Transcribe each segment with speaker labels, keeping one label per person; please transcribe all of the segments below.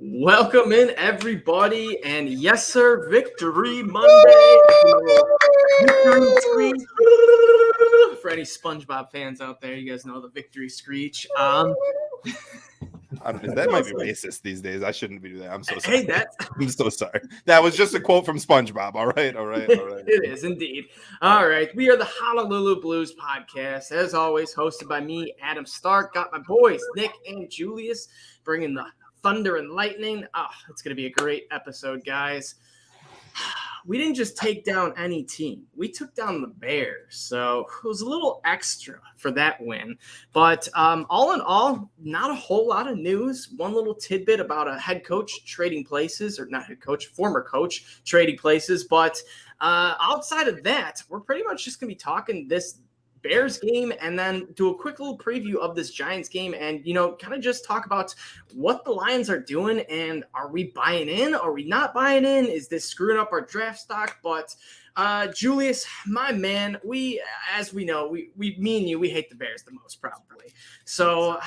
Speaker 1: Welcome in, everybody, and yes, sir, Victory Monday. Victory screech. For any SpongeBob fans out there, you guys know the victory screech.
Speaker 2: That might be racist these days. I shouldn't be doing that. I'm so sorry.
Speaker 1: Hey, that's
Speaker 2: I'm so sorry. That was just a quote from SpongeBob. All right.
Speaker 1: It is indeed. All right, we are the Honolulu Blues podcast, as always, hosted by me, Adam Stark. Got my boys Nick and Julius bringing the thunder and lightning. It's gonna be a great episode, guys. We didn't just take down any team. We took down the Bears. So it was a little extra for that win. But all in all, not a whole lot of news. One little tidbit about a head coach trading places, or not head coach, former coach trading places. But outside of that, we're pretty much just going to be talking this Bears game and then do a quick little preview of this Giants game and, kind of just talk about what the Lions are doing and are we buying in? Are we not buying in? Is this screwing up our draft stock? But Julius, my man, as we know, me and you, we hate the Bears the most probably. So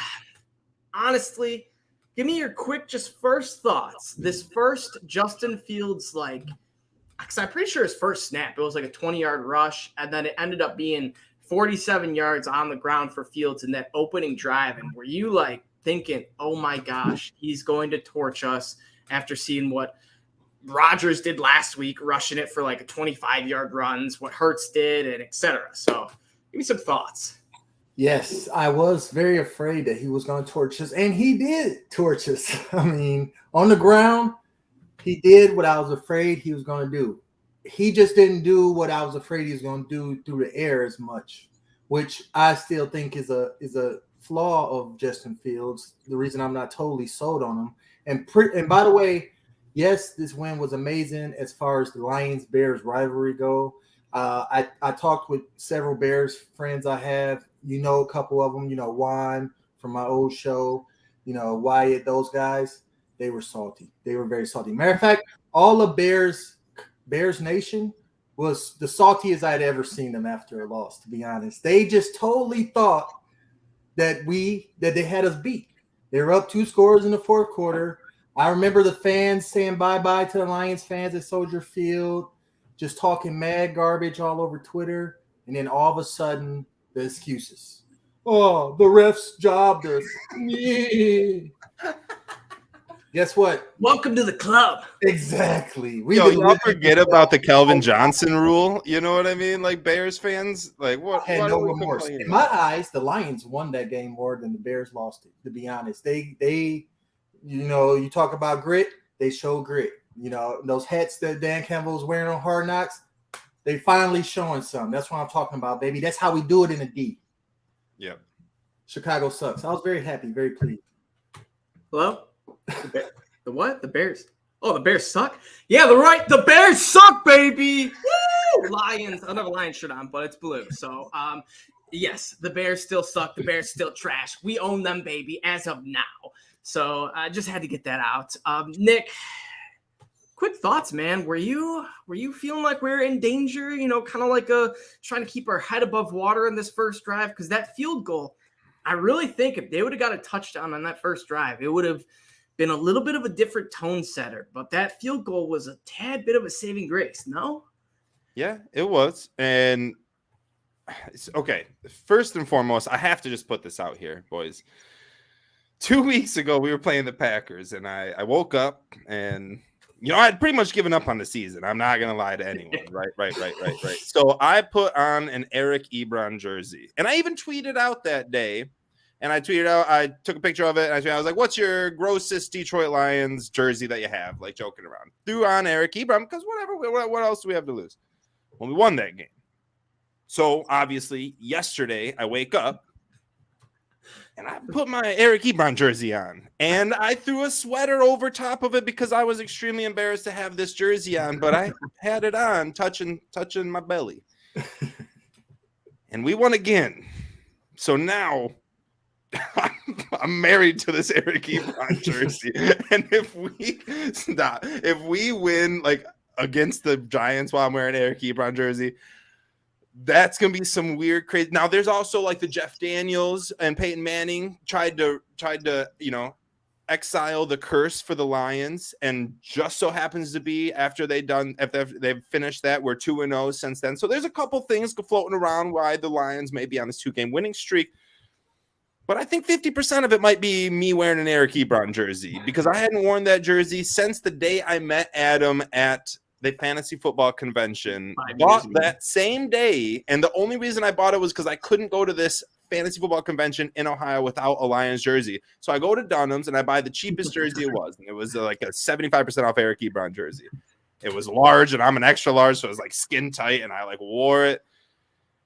Speaker 1: honestly, give me your quick, just first thoughts. This first Justin Fields, because I'm pretty sure his first snap, it was like a 20-yard rush, and then it ended up being 47 yards on the ground for Fields in that opening drive. And were you thinking, oh my gosh, he's going to torch us after seeing what Rodgers did last week, rushing it for a 25-yard runs, what Hurts did, and etc. So give me some thoughts.
Speaker 3: Yes, I was very afraid that he was going to torch us, and he did torch us. I mean, on the ground, he did what I was afraid he was going to do. He just didn't do what I was afraid he was going to do through the air as much, which I still think is a flaw of Justin Fields. The reason I'm not totally sold on him. And by the way, yes, this win was amazing as far as the Lions-Bears rivalry go. I talked with several Bears friends I have. A couple of them. Juan from my old show. Wyatt. Those guys. They were salty. They were very salty. Matter of fact, all of Bears Nation was the saltiest I'd ever seen them after a loss, to be honest. They just totally thought that they had us beat. They were up 2 scores in the fourth quarter. I remember the fans saying bye-bye to the Lions fans at Soldier Field, just talking mad garbage all over Twitter, and then all of a sudden, the excuses. Oh, the refs jobbed us. Guess what?
Speaker 1: Welcome to the club.
Speaker 3: Exactly.
Speaker 2: Y'all forget about the Calvin Johnson rule. You know what I mean? Bears fans, what?
Speaker 3: Had no remorse. In my eyes, the Lions won that game more than the Bears lost it. To be honest, they, you talk about grit. They show grit. Those hats that Dan Campbell was wearing on Hard Knocks, they finally showing some. That's what I'm talking about, baby. That's how we do it in a D.
Speaker 2: Yep.
Speaker 3: Chicago sucks. I was very happy, very pleased.
Speaker 1: Hello? The what? The Bears. Oh, the Bears suck? Yeah, the Bears suck, baby. Woo! Lions. I don't have a Lions shirt on, but it's blue. So, yes, the Bears still suck. The Bears still trash. We own them, baby, as of now. So I just had to get that out. Nick, quick thoughts, man. Were you feeling like we were in danger? Kind of trying to keep our head above water in this first drive? Because that field goal, I really think if they would have got a touchdown on that first drive, it would have been a little bit of a different tone setter, but that field goal was a tad bit of a saving grace, no?
Speaker 2: Yeah, it was. And okay, first and foremost, I have to just put this out here, boys. 2 weeks ago, we were playing the Packers, and I woke up and, I'd pretty much given up on the season. I'm not going to lie to anyone. Right. So I put on an Eric Ebron jersey, and I even tweeted out that day. And I took a picture of it, and I was like, what's your grossest Detroit Lions jersey that you have? Joking around. Threw on Eric Ebron, because whatever, what else do we have to lose? Well, we won that game. So, obviously, yesterday, I wake up, and I put my Eric Ebron jersey on. And I threw a sweater over top of it because I was extremely embarrassed to have this jersey on, but I had it on, touching my belly. And we won again. So now I'm married to this Eric Ebron jersey, and if we win against the Giants while I'm wearing Eric Ebron jersey, that's gonna be some weird, crazy. Now there's also the Jeff Daniels and Peyton Manning tried to exile the curse for the Lions, and just so happens to be after they've finished that, we're 2-0 since then. So there's a couple things floating around why the Lions may be on this 2-game winning streak. But I think 50% of it might be me wearing an Eric Ebron jersey, because I hadn't worn that jersey since the day I met Adam at the fantasy football convention. Bought that same day, and the only reason I bought it was because I couldn't go to this fantasy football convention in Ohio without a Lions jersey. So I go to Dunham's and I buy the cheapest jersey it was, and it was like a 75% off Eric Ebron jersey. It was large, and I'm an extra large, so it was like skin tight, and I like wore it.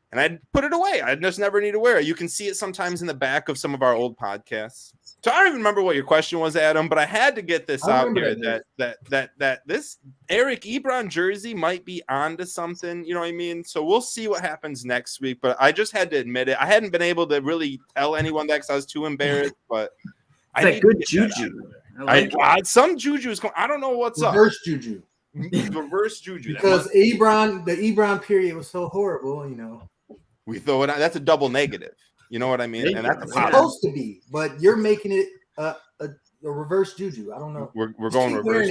Speaker 2: And I'd put it away. I just never need to wear it. You can see it sometimes in the back of some of our old podcasts. So I don't even remember what your question was, Adam, but I had to get this out here that this Eric Ebron jersey might be onto something. You know what I mean? So we'll see what happens next week. But I just had to admit it. I hadn't been able to really tell anyone that because I was too embarrassed. But
Speaker 1: it's like good juju.
Speaker 2: Some juju is going. I don't know what's
Speaker 3: Reverse juju.
Speaker 2: Reverse juju.
Speaker 3: Because the Ebron period was so horrible, you know.
Speaker 2: We throw it out. That's a double negative. You know what I mean? And that's
Speaker 3: supposed to be, but you're making it a reverse juju. I don't know.
Speaker 2: We're going reverse.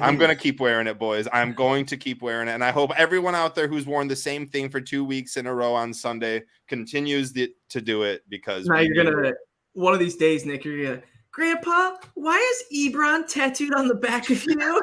Speaker 2: I'm going to keep wearing it, boys. I'm going to keep wearing it. And I hope everyone out there who's worn the same thing for 2 weeks in a row on Sunday continues to do it, because
Speaker 1: now you're going to, one of these days, Nick, you're going to, Grandpa, why is Ebron tattooed on the back of you?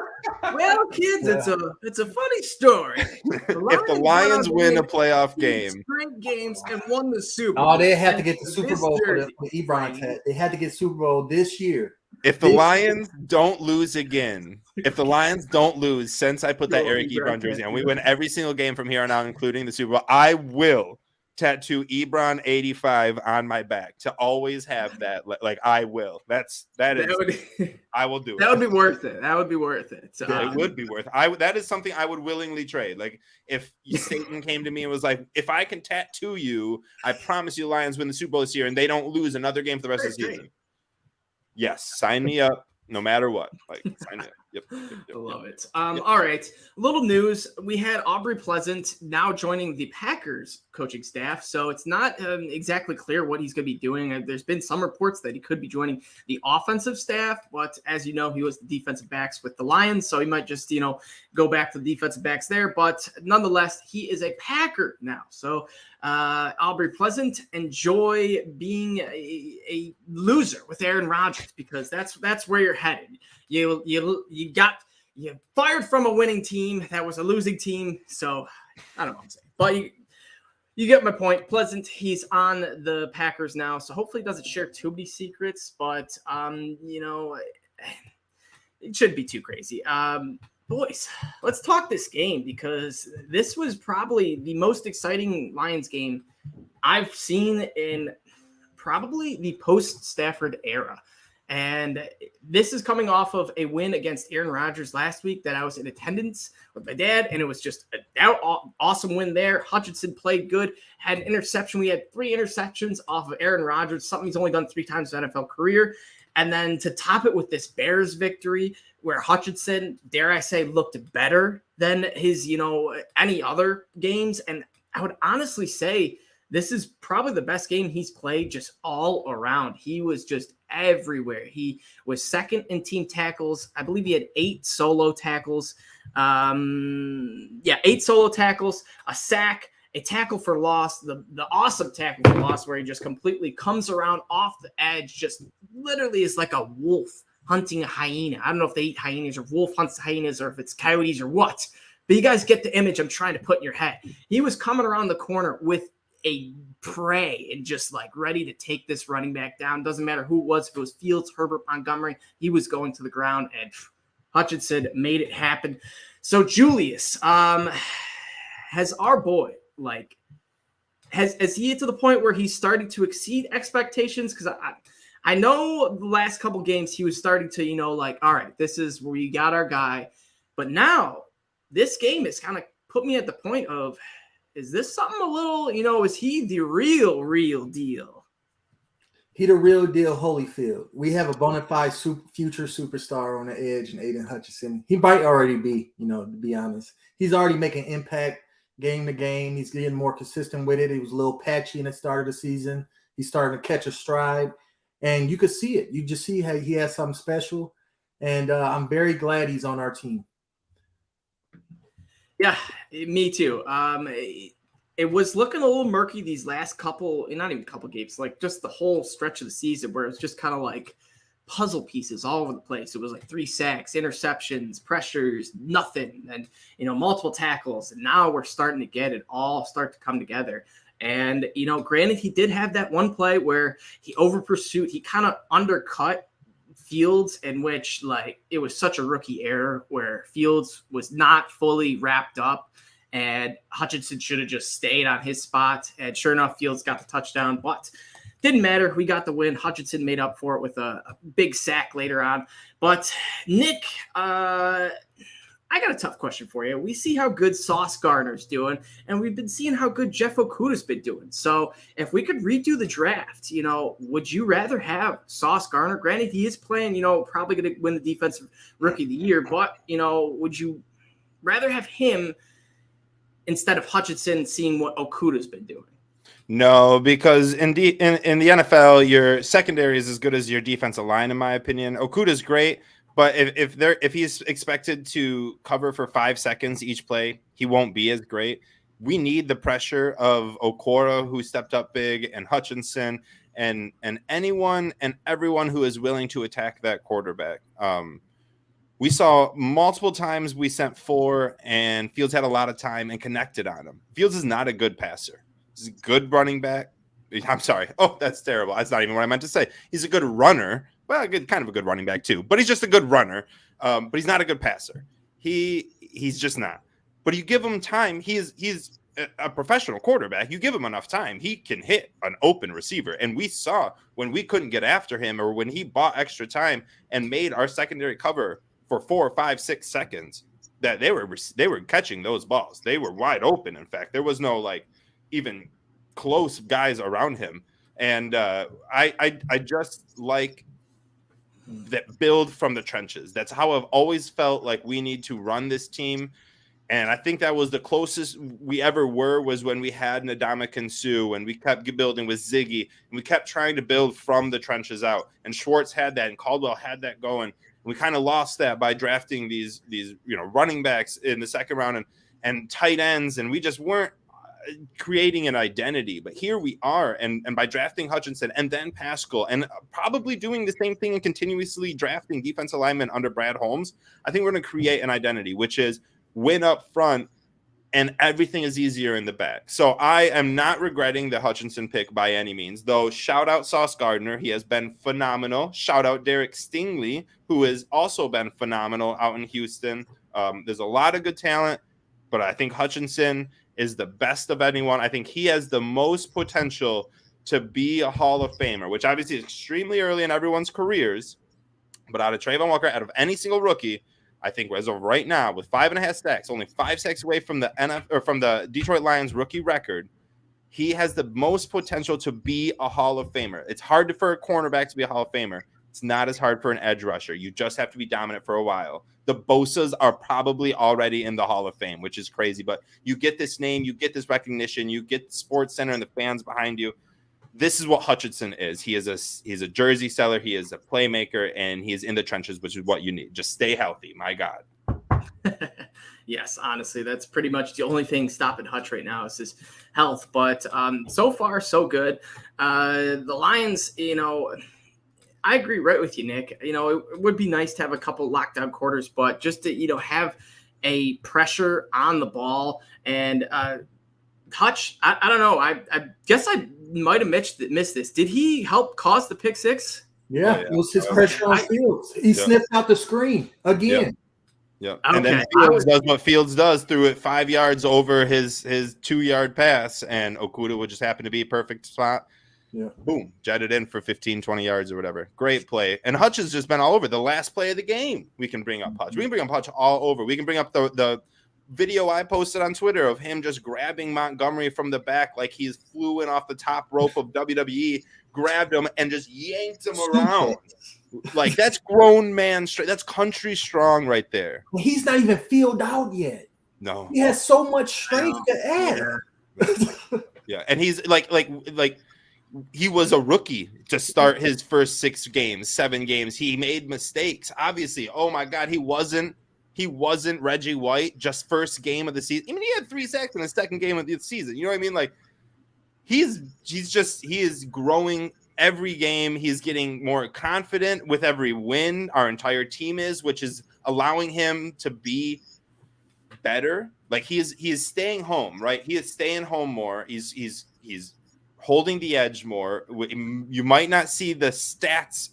Speaker 1: Well, kids, it's a funny story.
Speaker 2: If the Lions win a playoff game,
Speaker 1: straight games, and won the Super Bowl.
Speaker 3: Oh, they had to get the Super Bowl for the Ebron tat. They had to get Super Bowl this year.
Speaker 2: If the Lions don't lose again, if the Lions don't lose since I put that Eric Ebron jersey on, we win every single game from here on out, including the Super Bowl, I will tattoo Ebron 85 on my back to always have that. Like I will. I will do it.
Speaker 1: That would be worth it. That would be worth it. So,
Speaker 2: it would be worth it. That is something I would willingly trade. Like if Satan came to me and was like, if I can tattoo you, I promise you Lions win the Super Bowl this year and they don't lose another game for the rest of the season. Yes, sign me up no matter what. Like sign me up. Yep.
Speaker 1: I love it. All right. Little news. We had Aubrey Pleasant now joining the Packers coaching staff. So it's not exactly clear what he's going to be doing. There's been some reports that he could be joining the offensive staff, but as you know, he was the defensive backs with the Lions. So he might just, go back to the defensive backs there. But nonetheless, he is a Packer now. So Aubrey Pleasant, enjoy being a loser with Aaron Rodgers, because that's where you're headed. You fired from a winning team that was a losing team. So I don't know what I'm saying, but you get my point. Pleasant, he's on the Packers now, so hopefully he doesn't share too many secrets, but it shouldn't be too crazy. Boys, let's talk this game, because this was probably the most exciting Lions game I've seen in probably the post-Stafford era. And this is coming off of a win against Aaron Rodgers last week that I was in attendance with my dad, and it was just an awesome win there. Hutchinson played good, had an interception. We had 3 interceptions off of Aaron Rodgers, something he's only done 3 times in his NFL career. And then to top it with this Bears victory, where Hutchinson, dare I say, looked better than his, any other games. And I would honestly say this is probably the best game he's played just all around. He was just everywhere. He was second in team tackles. I believe he had 8 solo tackles. 8 solo tackles, a sack, a tackle for loss, the awesome tackle for loss where he just completely comes around off the edge, just literally is like a wolf hunting a hyena. I don't know if they eat hyenas or wolf hunts hyenas or if it's coyotes or what, but you guys get the image I'm trying to put in your head. He was coming around the corner with a prey and just like ready to take this running back down. Doesn't matter who it was, if it was Fields, Herbert, Montgomery, he was going to the ground, and Hutchinson made it happen. So Julius, has our boy, has he to the point where he's starting to exceed expectations? Because I know the last couple games he was starting to, all right, this is where you got our guy. But now this game has kind of put me at the point of, is this something a little, is he the real deal?
Speaker 3: He the real deal Holyfield. We have a bona fide future superstar on the edge in Aiden Hutchinson. He might already be, to be honest. He's already making impact game to game. He's getting more consistent with it. He was a little patchy in the start of the season. He's starting to catch a stride. And you could see it. You just see how he has something special. And I'm very glad he's on our team.
Speaker 1: Yeah, me too. It was looking a little murky these last couple, not even couple games, like just the whole stretch of the season where it was just kind of like puzzle pieces all over the place. It was like 3 sacks, interceptions, pressures, nothing, and multiple tackles. And now we're starting to get it all start to come together. And granted, he did have that one play where he over pursued, he kind of undercut Fields, in which it was such a rookie error where Fields was not fully wrapped up. And Hutchinson should have just stayed on his spot. And sure enough, Fields got the touchdown, but didn't matter. We got the win. Hutchinson made up for it with a big sack later on. But Nick, I got a tough question for you. We see how good Sauce Gardner's doing, and we've been seeing how good Jeff Okuda's been doing. So if we could redo the draft, would you rather have Sauce Gardner? Granted, he is playing, probably going to win the defensive rookie of the year, but, would you rather have him instead of Hutchinson, seeing what Okuda's been doing?
Speaker 2: No, because in the NFL, your secondary is as good as your defensive line, in my opinion. Okuda's great, but if he's expected to cover for 5 seconds each play, he won't be as great. We need the pressure of Okora, who stepped up big, and Hutchinson, and anyone and everyone who is willing to attack that quarterback. We saw multiple times we sent 4, and Fields had a lot of time and connected on him. Fields is not a good passer. He's a good running back. I'm sorry. Oh, that's terrible. That's not even what I meant to say. He's a good runner. Well, kind of a good running back too, but he's just a good runner. But he's not a good passer. He's just not. But you give him time. He's a professional quarterback. You give him enough time, he can hit an open receiver. And we saw when we couldn't get after him, or when he bought extra time and made our secondary cover for 4, 5, 6 seconds, that they were catching those balls. They were wide open. In fact, there was no even close guys around him. And I just like that build from the trenches. That's how I've always felt like we need to run this team. And I think that was the closest we ever were, was when we had Ndamukong Suh and we kept building with Ziggy, and we kept trying to build from the trenches out. And Schwartz had that, and Caldwell had that going. And we kind of lost that by drafting these running backs in the second round and tight ends, and we just weren't creating an identity. But here we are, and by drafting Hutchinson and then Pascal, and probably doing the same thing and continuously drafting defensive linemen under Brad Holmes, I think we're going to create an identity, which is win up front and everything is easier in the back. So I am not regretting the Hutchinson pick by any means, though. Shout out Sauce Gardner. He has been phenomenal. Shout out Derek Stingley, who has also been phenomenal out in Houston. There's a lot of good talent, but I think Hutchinson is the best of anyone. I think he has the most potential to be a Hall of Famer, which obviously is extremely early in everyone's careers. But out of Trayvon Walker, out of any single rookie, I think as of right now, with 5.5 sacks, only 5 sacks away from the Detroit Lions rookie record, he has the most potential to be a Hall of Famer. It's hard for a cornerback to be a Hall of Famer. It's not as hard for an edge rusher. You just have to be dominant for a while. The Bosas are probably already in the Hall of Fame, which is crazy. But you get this name, you get this recognition, you get Sports Center and the fans behind you. This is what Hutchinson is. He's a jersey seller. He is a playmaker, and he is in the trenches, which is what you need. Just stay healthy. My God.
Speaker 1: Yes, honestly, that's pretty much the only thing stopping Hutch right now is his health. But so far, so good. The Lions, I agree right with you, Nick. It would be nice to have a couple lockdown quarters, but just to, have a pressure on the ball. And Hutch, I don't know. I guess I might have missed this. Did he help cause the pick six?
Speaker 3: Yeah, it was his pressure on Fields. He sniffed out the screen again.
Speaker 2: Yeah. And then Fields does what Fields does, threw it 5 yards over his 2-yard pass, and Okuda would just happen to be a perfect spot.
Speaker 3: Yeah.
Speaker 2: Boom. Jetted in for 15, 20 yards or whatever. Great play. And Hutch has just been all over. The last play of the game, we can bring up Hutch. We can bring up Hutch all over. We can bring up the video I posted on Twitter of him just grabbing Montgomery from the back like he's flew in off the top rope of WWE, grabbed him and just yanked him around. Like, that's grown man straight. That's country strong right there.
Speaker 3: Well, he's not even filled out yet.
Speaker 2: No.
Speaker 3: He has so much strength to add.
Speaker 2: Yeah. And he's like he was a rookie to start his first 6 games, 7 games. He made mistakes. Obviously, oh my God, he wasn't Reggie White just first game of the season. I mean, he had 3 sacks in the second game of the season. You know what I mean? Like he is growing every game. He's getting more confident with every win. Our entire team is, which is allowing him to be better. Like he is staying home, right? He is staying home more. He's holding the edge more. You might not see the stats,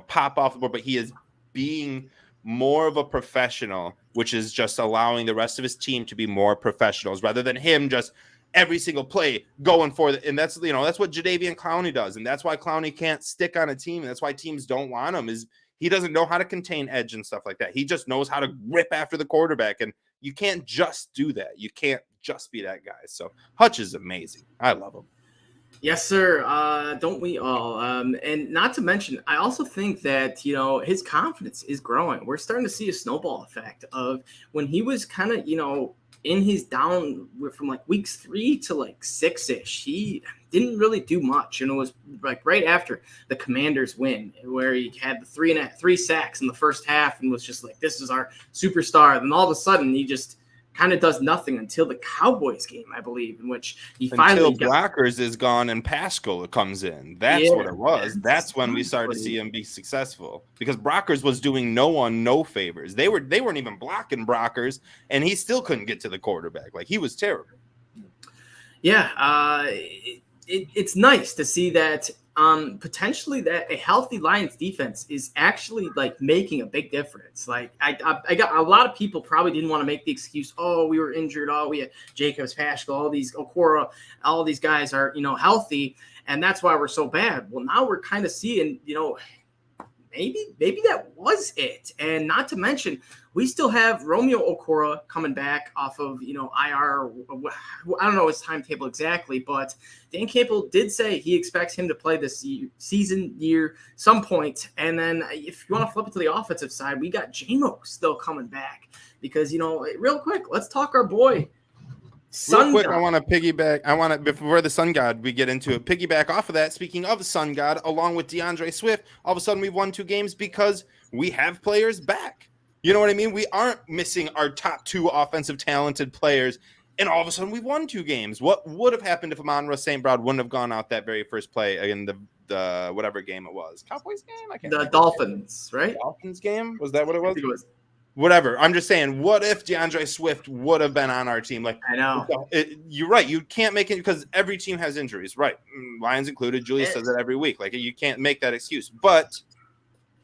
Speaker 2: pop off the board, but he is being more of a professional, which is just allowing the rest of his team to be more professionals rather than him just every single play going for it. And that's what Jadeveon Clowney does. And that's why Clowney can't stick on a team. And that's why teams don't want him, is he doesn't know how to contain edge and stuff like that. He just knows how to rip after the quarterback. And you can't just do that. You can't just be that guy. So Hutch is amazing. I love him.
Speaker 1: Yes, sir. Don't we all? And not to mention, I also think that, his confidence is growing. We're starting to see a snowball effect of when he was kind of, in his down from like weeks 3 to like 6-ish. He didn't really do much. And it was like right after the Commanders win where he had the 3 sacks in the first half and was just like, this is our superstar. Then all of a sudden he just kind of does nothing until the Cowboys game, I believe, in which he finally
Speaker 2: Blockers is gone and Pascal comes in. That's what it was. That's when we started to see him be successful, because Brockers was doing no one no favors. They weren't even blocking Brockers, and he still couldn't get to the quarterback. Like, he was terrible.
Speaker 1: Yeah, it's nice to see that potentially that a healthy Lions defense is actually like making a big difference. Like I got a lot of people probably didn't want to make the excuse, oh, we were injured, oh, we had Jacobs, Pascal, all these Okora, all these guys are healthy, and that's why we're so bad. Well, now we're kind of seeing maybe that was it. And not to mention, we still have Romeo Okora coming back off of, IR. I don't know his timetable exactly, but Dan Campbell did say he expects him to play this season year some point. And then if you want to flip it to the offensive side, we got JMO still coming back because, real quick, let's talk our boy.
Speaker 2: Real quick, I want to piggyback. Before the Sun God, we get into it, piggyback off of that. Speaking of the Sun God, along with DeAndre Swift, all of a sudden we've won 2 games because we have players back. You know what I mean? We aren't missing our top 2 offensive talented players, and all of a sudden we've won 2 games. What would have happened if Amon-Ra St. Brown wouldn't have gone out that very first play in the whatever game it was? Cowboys game? I can't remember.
Speaker 1: Dolphins, right?
Speaker 2: Dolphins game? Was that what it was?
Speaker 1: I think it was.
Speaker 2: Whatever. I'm just saying, what if DeAndre Swift would have been on our team? Like,
Speaker 1: I know.
Speaker 2: You're right. You can't make it because every team has injuries, right? Lions included. Julius does it every week. Like, you can't make that excuse. But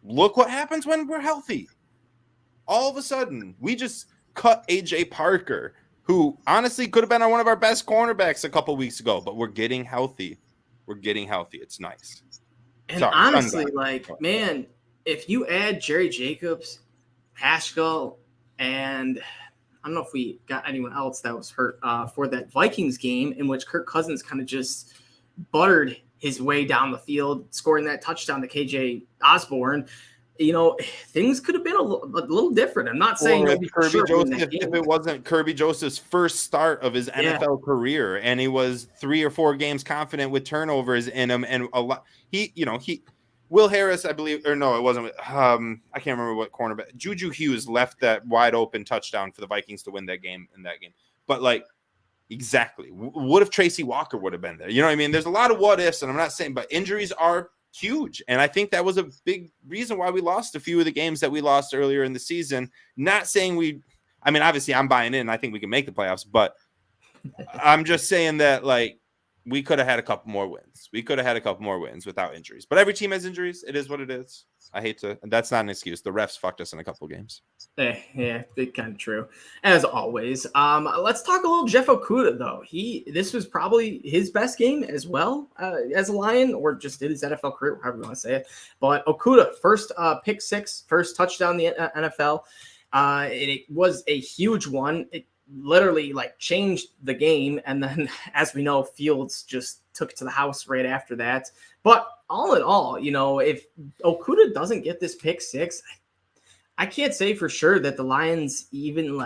Speaker 2: look what happens when we're healthy. All of a sudden, we just cut AJ Parker, who honestly could have been one of our best cornerbacks a couple weeks ago. But we're getting healthy. It's nice.
Speaker 1: And honestly, man, if you add Jerry Jacobs, Pascal, and I don't know if we got anyone else that was hurt for that Vikings game in which Kirk Cousins kind of just buttered his way down the field, scoring that touchdown to KJ Osborne. Things could have been a little different. I'm not saying
Speaker 2: if it wasn't Kirby Joseph's first start of his NFL career, and he was 3 or 4 games confident with turnovers in him, and a lot. Will Harris, I believe, or no, it wasn't. I can't remember what cornerback. Juju Hughes left that wide open touchdown for the Vikings to win that game. But exactly, what if Tracy Walker would have been there? You know what I mean? There's a lot of what ifs, and I'm not saying, but injuries are huge, and I think that was a big reason why we lost a few of the games that we lost earlier in the season. Not saying obviously, I'm buying in. I think we can make the playoffs, but I'm just saying that we could have had a couple more wins. We could have had a couple more wins without injuries. But every team has injuries. It is what it is. I hate to. That's not an excuse. The refs fucked us in a couple of games.
Speaker 1: Yeah, it's kind of true. As always. Let's talk a little Jeff Okudah, though. This was probably his best game as well as a Lion, or just did his NFL career, however you want to say it. But Okudah, first pick 6, first touchdown in the NFL. It was a huge one. It literally changed the game, and then as we know, Fields just took it to the house right after that. But all in all, if Okudah doesn't get this pick 6, I can't say for sure that the Lions even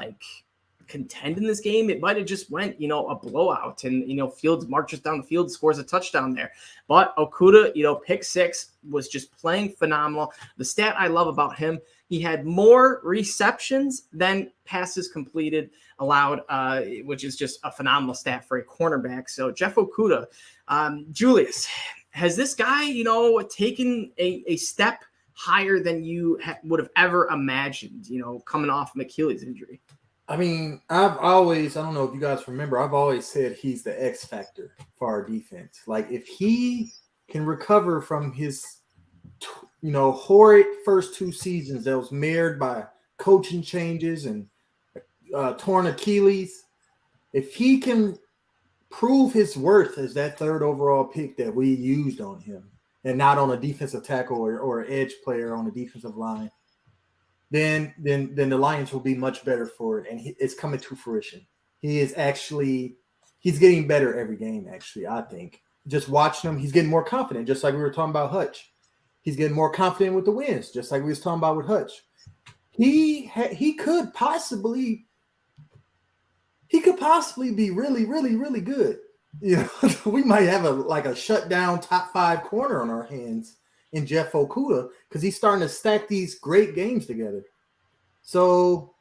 Speaker 1: contend in this game. It might have just went, a blowout, and, Fields marches down the field, scores a touchdown there. But Okudah, pick six, was just playing phenomenal. The stat I love about him, he had more receptions than passes completed allowed, which is just a phenomenal stat for a cornerback. So Jeff Okudah, Julius, has this guy, taken a step higher than you would have ever imagined, coming off an Achilles injury?
Speaker 3: I mean, I don't know if you guys remember, I've always said he's the X factor for our defense. Like, if he can recover from his, horrid first 2 seasons that was marred by coaching changes and torn Achilles, if he can prove his worth as that 3rd overall pick that we used on him and not on a defensive tackle or an edge player on the defensive line, then the Lions will be much better for it, and it's coming to fruition. He's getting better every game, actually, I think. Just watching him, he's getting more confident, just like we were talking about Hutch. He's getting more confident with the wins, just like we was talking about with Hutch. He could possibly be really, really, really good. We might have a shutdown top 5 corner on our hands in Jeff Okudah, because he's starting to stack these great games together. So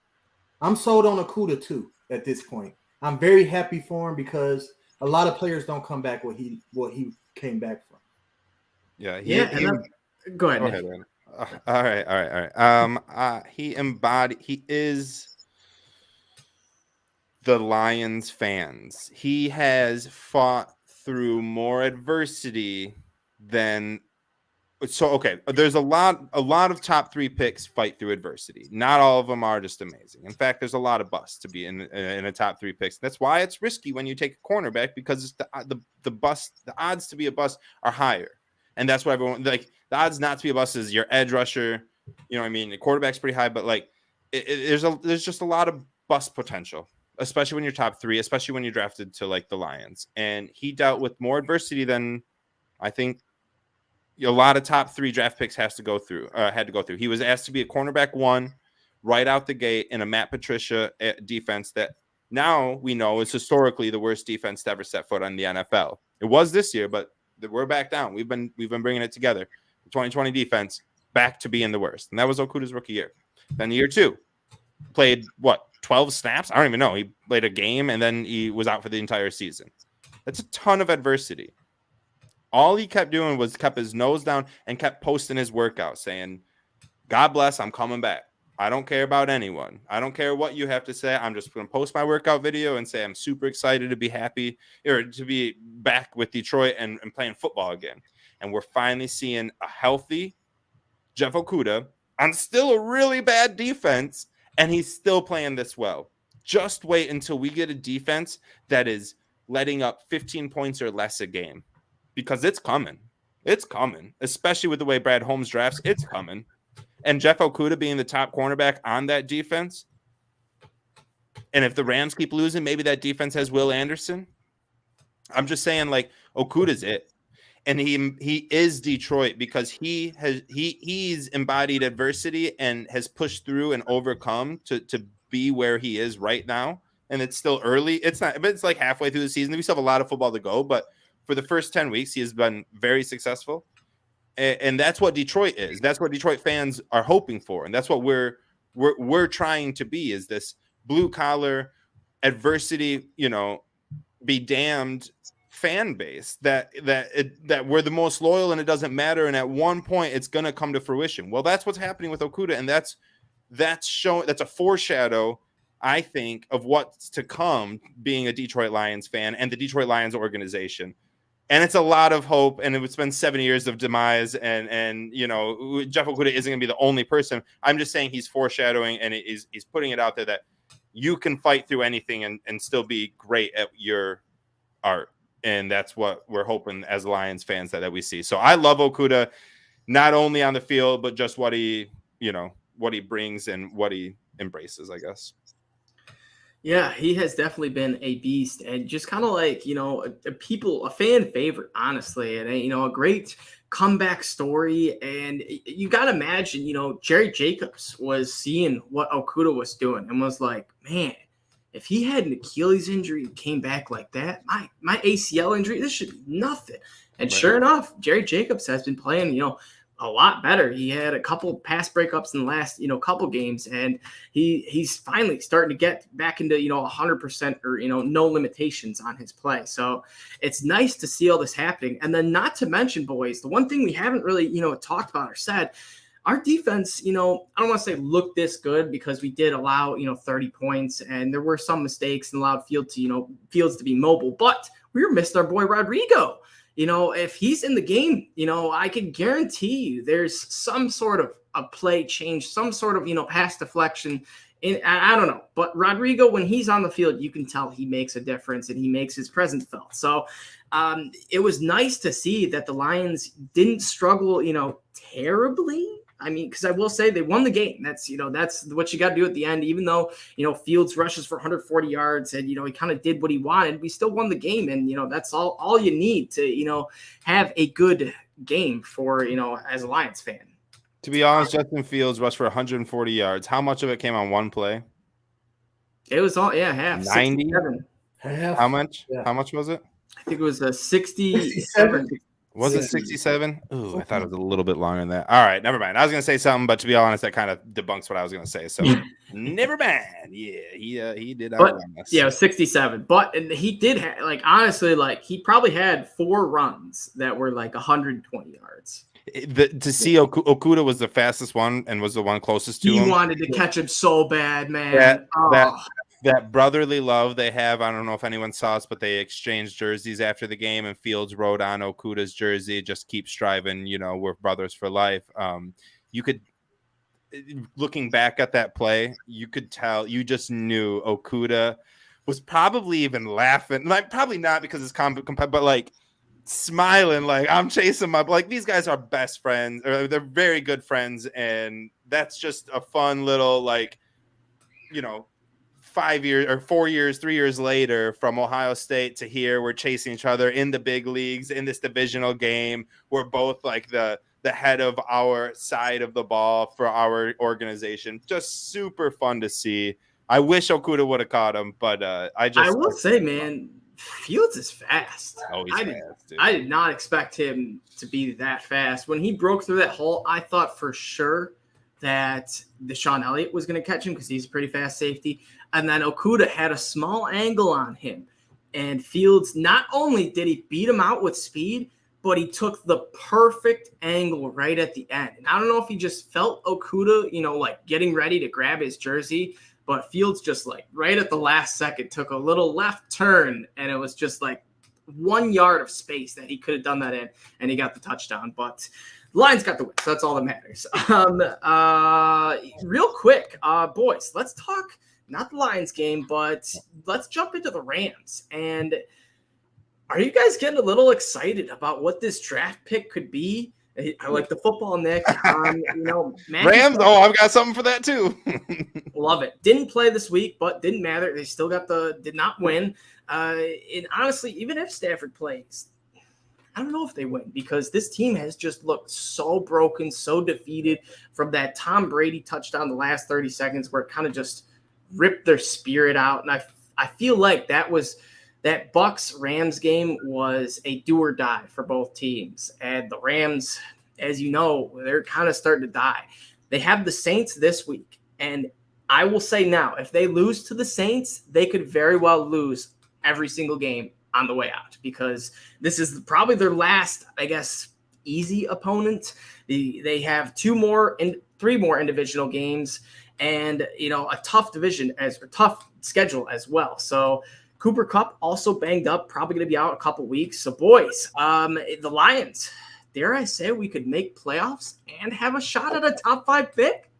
Speaker 3: I'm sold on Okudah too at this point. I'm very happy for him, because a lot of players don't come back what he came back from.
Speaker 2: Yeah.
Speaker 1: Go ahead.
Speaker 2: All right. He is the Lions fans. He has fought through more adversity than. So, okay, there's a lot of top 3 picks fight through adversity. Not all of them are just amazing. In fact, there's a lot of busts to be in a top 3 picks. That's why it's risky when you take a cornerback, because it's the odds to be a bust are higher. And that's what everyone, like, the odds not to be a bust is your edge rusher. The quarterback's pretty high, but like there's just a lot of bust potential, especially when you're top 3, especially when you're drafted to like the Lions. And he dealt with more adversity than I think a lot of top 3 draft picks had to go through. He was asked to be a cornerback 1 right out the gate in a Matt Patricia defense that now we know is historically the worst defense to ever set foot on the NFL. It was this year, but we're back down. We've been bringing it together. The 2020 defense back to being the worst, and that was Okudah's rookie year. Then year 2, played 12 snaps? I don't even know. He played a game, and then he was out for the entire season. That's a ton of adversity. All he kept doing was kept his nose down and kept posting his workout saying, God bless, I'm coming back. I don't care about anyone. I don't care what you have to say. I'm just going to post my workout video and say I'm super excited to be happy or to be back with Detroit and playing football again. And we're finally seeing a healthy Jeff Okudah on still a really bad defense, and he's still playing this well. Just wait until we get a defense that is letting up 15 points or less a game. Because it's coming. It's coming. Especially with the way Brad Holmes drafts. It's coming. And Jeff Okudah being the top cornerback on that defense. And if the Rams keep losing, maybe that defense has Will Anderson. I'm just saying, like, Okudah's it. And he is Detroit because he's embodied adversity and has pushed through and overcome to be where he is right now. And it's still early. It's not, but it's like halfway through the season. We still have a lot of football to go, but for the first 10 weeks, he has been very successful. And that's what Detroit is. That's what Detroit fans are hoping for. And that's what we're trying to be, is this blue collar adversity, be damned fan base that we're the most loyal and it doesn't matter. And at one point it's going to come to fruition. Well, that's what's happening with Okudah. And that's a foreshadow, I think, of what's to come being a Detroit Lions fan and the Detroit Lions organization. And it's a lot of hope, and it's been 7 years of demise, and Jeff Okudah isn't going to be the only person. I'm just saying he's foreshadowing, and he's putting it out there that you can fight through anything and still be great at your art. And that's what we're hoping as Lions fans that we see. So I love Okudah, not only on the field, but just what he brings and what he embraces, I guess.
Speaker 1: Yeah, he has definitely been a beast, and just kind of like, a fan favorite, honestly, and a great comeback story. And you got to imagine, Jerry Jacobs was seeing what Okudah was doing and was like, man, if he had an Achilles injury and came back like that, my ACL injury, this should be nothing. And sure enough, Jerry Jacobs has been playing, a lot better. He had a couple pass breakups in the last, couple games, and he's finally starting to get back into, 100% or, no limitations on his play. So it's nice to see all this happening. And then not to mention, boys, the one thing we haven't really, talked about or said, our defense, I don't want to say looked this good because we did allow, 30 points and there were some mistakes and allowed Fields to be mobile, but we were missing our boy Rodrigo. If he's in the game, I can guarantee you there's some sort of a play change, some sort of, pass deflection. I don't know. But Rodrigo, when he's on the field, you can tell he makes a difference and he makes his presence felt. So it was nice to see that the Lions didn't struggle, terribly. I mean, because I will say they won the game. That's what you got to do at the end. Even though, Fields rushes for 140 yards and, he kind of did what he wanted, we still won the game. And, that's all you need to, have a good game for, as a Lions fan.
Speaker 2: To be honest, Justin Fields rushed for 140 yards. How much of it came on one play?
Speaker 1: It was half.
Speaker 2: 90?
Speaker 3: Half.
Speaker 2: How much?
Speaker 3: Yeah.
Speaker 2: How much was it?
Speaker 1: I think it was a 67.
Speaker 2: Was it 67? Ooh, I thought it was a little bit longer than that. All right, never mind. I was going to say something, but to be honest, that kind of debunks what I was going to say. So, never mind. Yeah, he did.
Speaker 1: But, yeah, it was 67. But he did have, honestly, he probably had 4 runs that were 120 yards.
Speaker 2: To see Okudah was the fastest one and was the one closest to him.
Speaker 1: He wanted to catch him so bad, man.
Speaker 2: That brotherly love they have. I don't know if anyone saw us, but they exchanged jerseys after the game, and Fields wrote on Okudah's jersey, "Just keep striving. We're brothers for life." You could, looking back at that play, you could tell. You just knew Okudah was probably even laughing, probably not because it's but smiling, I'm chasing these guys are best friends, or they're very good friends, and that's just a fun little 5 years or 4 years, 3 years later from Ohio State to here, we're chasing each other in the big leagues in this divisional game. We're both the head of our side of the ball for our organization. Just super fun to see. I wish Okudah would have caught him, but I will
Speaker 1: say, man, Fields is fast.
Speaker 2: Oh, he's fast, dude.
Speaker 1: I did not expect him to be that fast. When he broke through that hole, I thought for sure that Deshaun Elliott was going to catch him because he's a pretty fast safety. And then Okudah had a small angle on him. And Fields, not only did he beat him out with speed, but he took the perfect angle right at the end. And I don't know if he just felt Okudah, getting ready to grab his jersey, but Fields just right at the last second took a little left turn, and it was just 1 yard of space that he could have done that in, and he got the touchdown. But the Lions got the win, so that's all that matters. Real quick, boys, let's talk not the Lions game, but let's jump into the Rams. And are you guys getting a little excited about what this draft pick could be? I like the football, Nick.
Speaker 2: Rams. Oh, I've got something for that too.
Speaker 1: Love it. Didn't play this week, but didn't matter. They still did not win. And honestly, even if Stafford plays, I don't know if they win because this team has just looked so broken, so defeated from that Tom Brady touchdown the last 30 seconds where it kind of just ripped their spirit out. And I feel like that Bucs-Rams game was a do or die for both teams. And the Rams, as you know, they're kind of starting to die. They have the Saints this week. And I will say now, if they lose to the Saints, they could very well lose every single game on the way out because this is probably their last, I guess, easy opponent. They have 3 more individual games and, a tough schedule as well. So Cooper Kupp also banged up, probably going to be out a couple weeks. So boys, the Lions, dare I say we could make playoffs and have a shot at a top 5 pick?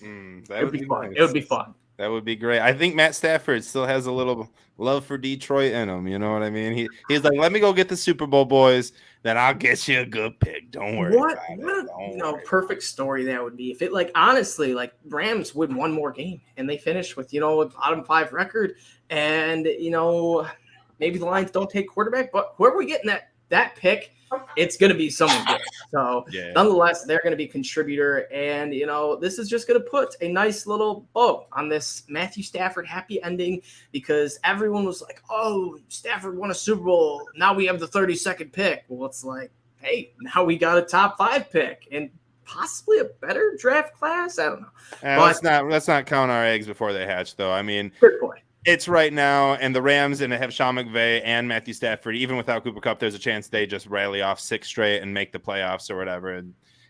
Speaker 2: That would be fun.
Speaker 1: It would be fun.
Speaker 2: That would be great. I think Matt Stafford still has a little love for Detroit in him. You know what I mean? He's like, let me go get the Super Bowl, boys. Then I'll get you a good pick. Don't worry.
Speaker 1: What a perfect story that would be. If it honestly, Rams win one more game and they finish with, a bottom 5 record and, maybe the Lions don't take quarterback, but whoever we get in that that pick, it's going to be someone good. So nonetheless, they're going to be a contributor. And, this is just going to put a nice little bow on this Matthew Stafford happy ending, because everyone was like, oh, Stafford won a Super Bowl. Now we have the 32nd pick. Well, it's like, hey, now we got a top 5 pick and possibly a better draft class. I don't know.
Speaker 2: Let's not count our eggs before they hatch, though. I mean,
Speaker 1: good point.
Speaker 2: It's right now, and the Rams and they have Sean McVay and Matthew Stafford. Even without Cooper Kupp, there's a chance they just rally off 6 straight and make the playoffs or whatever.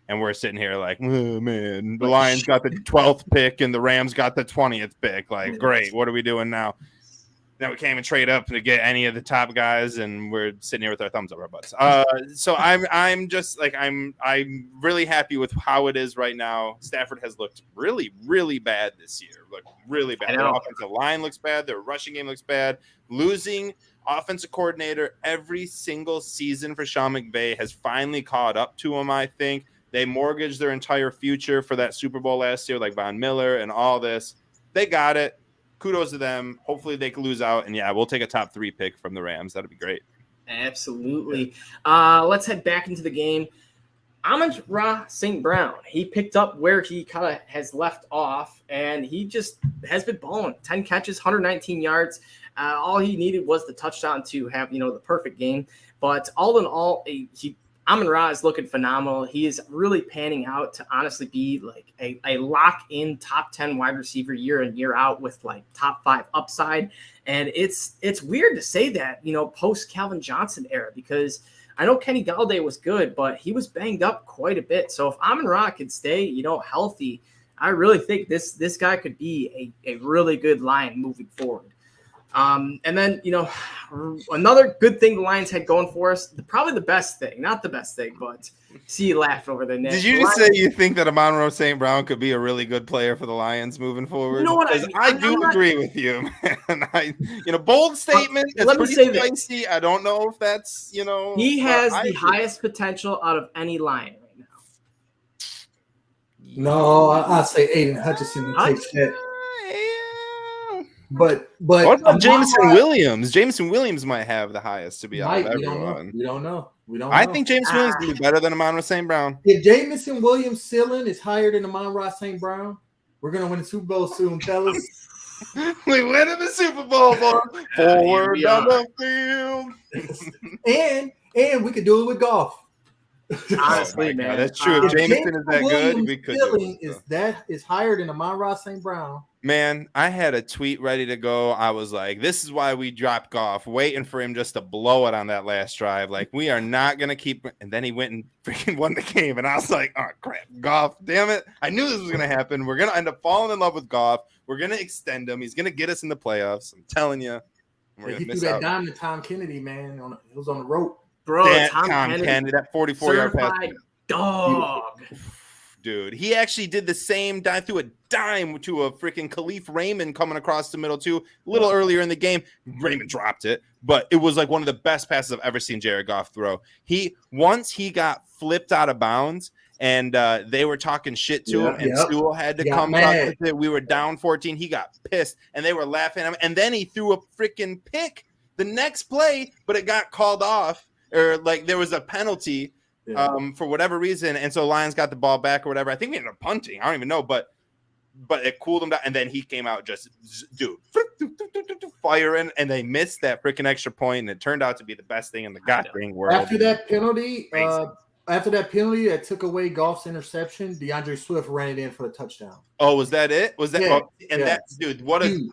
Speaker 2: And we're sitting here like, oh, man, the Lions got the 12th pick and the Rams got the 20th pick. Like, great, what are we doing now? Now we can't even trade up to get any of the top guys, and we're sitting here with our thumbs up our butts. So I'm just like I'm really happy with how it is right now. Stafford has looked really, really bad this year. Looked really bad. Their offensive line looks bad. Their rushing game looks bad. Losing offensive coordinator every single season for Sean McVay has finally caught up to him. I think they mortgaged their entire future for that Super Bowl last year, like Von Miller and all this. They got it. Kudos to them. Hopefully they can lose out. And, we'll take a top 3 pick from the Rams. That'd be great.
Speaker 1: Absolutely. Let's head back into the game. Amon-Ra St. Brown, he picked up where he kind of has left off, and he just has been balling. 10 catches, 119 yards. All he needed was the touchdown to have, the perfect game. But all in all, Amon-Ra is looking phenomenal. He is really panning out to honestly be like a lock-in top 10 wide receiver year in, year out with like top 5 upside. And it's weird to say that, post Calvin Johnson era, because I know Kenny Galladay was good, but he was banged up quite a bit. So if Amon-Ra could stay, healthy, I really think this guy could be a really good Lion moving forward. And then, another good thing the Lions had going for us, probably the best thing, not the best thing, but see you laughed over there, Nick.
Speaker 2: Did you just say you think that Amon-Ra St. Brown could be a really good player for the Lions moving forward?
Speaker 1: You know what?
Speaker 2: I do agree with you, man. Bold statement.
Speaker 1: Let me say
Speaker 2: spicy.
Speaker 1: This.
Speaker 2: I don't know if that's,
Speaker 1: He has the highest potential out of any Lion right now.
Speaker 3: No, I say Aiden Hutchinson takes that. But
Speaker 2: what about Jameson Williams? Jameson Williams might have the highest to be out of everyone.
Speaker 3: We don't know.
Speaker 2: I think Jameson Williams will be better than Amon-Ra St. Brown.
Speaker 3: If Jameson Williams' ceiling is higher than Amon-Ra St. Brown, we're gonna win the Super Bowl soon, fellas.
Speaker 2: We win in the Super Bowl, boy. Forward down the
Speaker 3: field. and we could do it with golf.
Speaker 1: Honestly, man,
Speaker 2: that's true. If Jameson is that good, we could.
Speaker 3: Is higher than Amon-Ra St. Brown.
Speaker 2: Man, I had a tweet ready to go. I was like, this is why we dropped Goff, waiting for him just to blow it on that last drive. Like, we are not going to keep – and then he went and freaking won the game. And I was like, oh, crap, Goff, damn it. I knew this was going to happen. We're going to end up falling in love with Goff. We're going to extend him. He's going to get us in the playoffs. I'm telling you.
Speaker 3: He threw that dime to Tom Kennedy, man. It was on the rope.
Speaker 1: Bro,
Speaker 2: Tom Kennedy, that 44-yard pass.
Speaker 1: Dog.
Speaker 2: Dude, he actually did the same dive, threw a dime to a freaking Khalif Raymond coming across the middle too. A little earlier in the game, Raymond dropped it, but it was like one of the best passes I've ever seen Jared Goff throw. Once he got flipped out of bounds, and they were talking shit to him, and Sewell had to come up with it. We were down 14. He got pissed, and they were laughing at him. And then he threw a freaking pick the next play, but it got called off, or like there was a penalty. For whatever reason, and so Lions got the ball back or whatever. I think we ended up punting. I don't even know, but it cooled him down, and then he came out just firing, and they missed that freaking extra point, and it turned out to be the best thing in the goddamn world.
Speaker 3: After that penalty, that took away Goff's interception, DeAndre Swift ran it in for a touchdown.
Speaker 2: Oh, was that it? Was that?
Speaker 3: Yeah.
Speaker 2: That's dude. What a.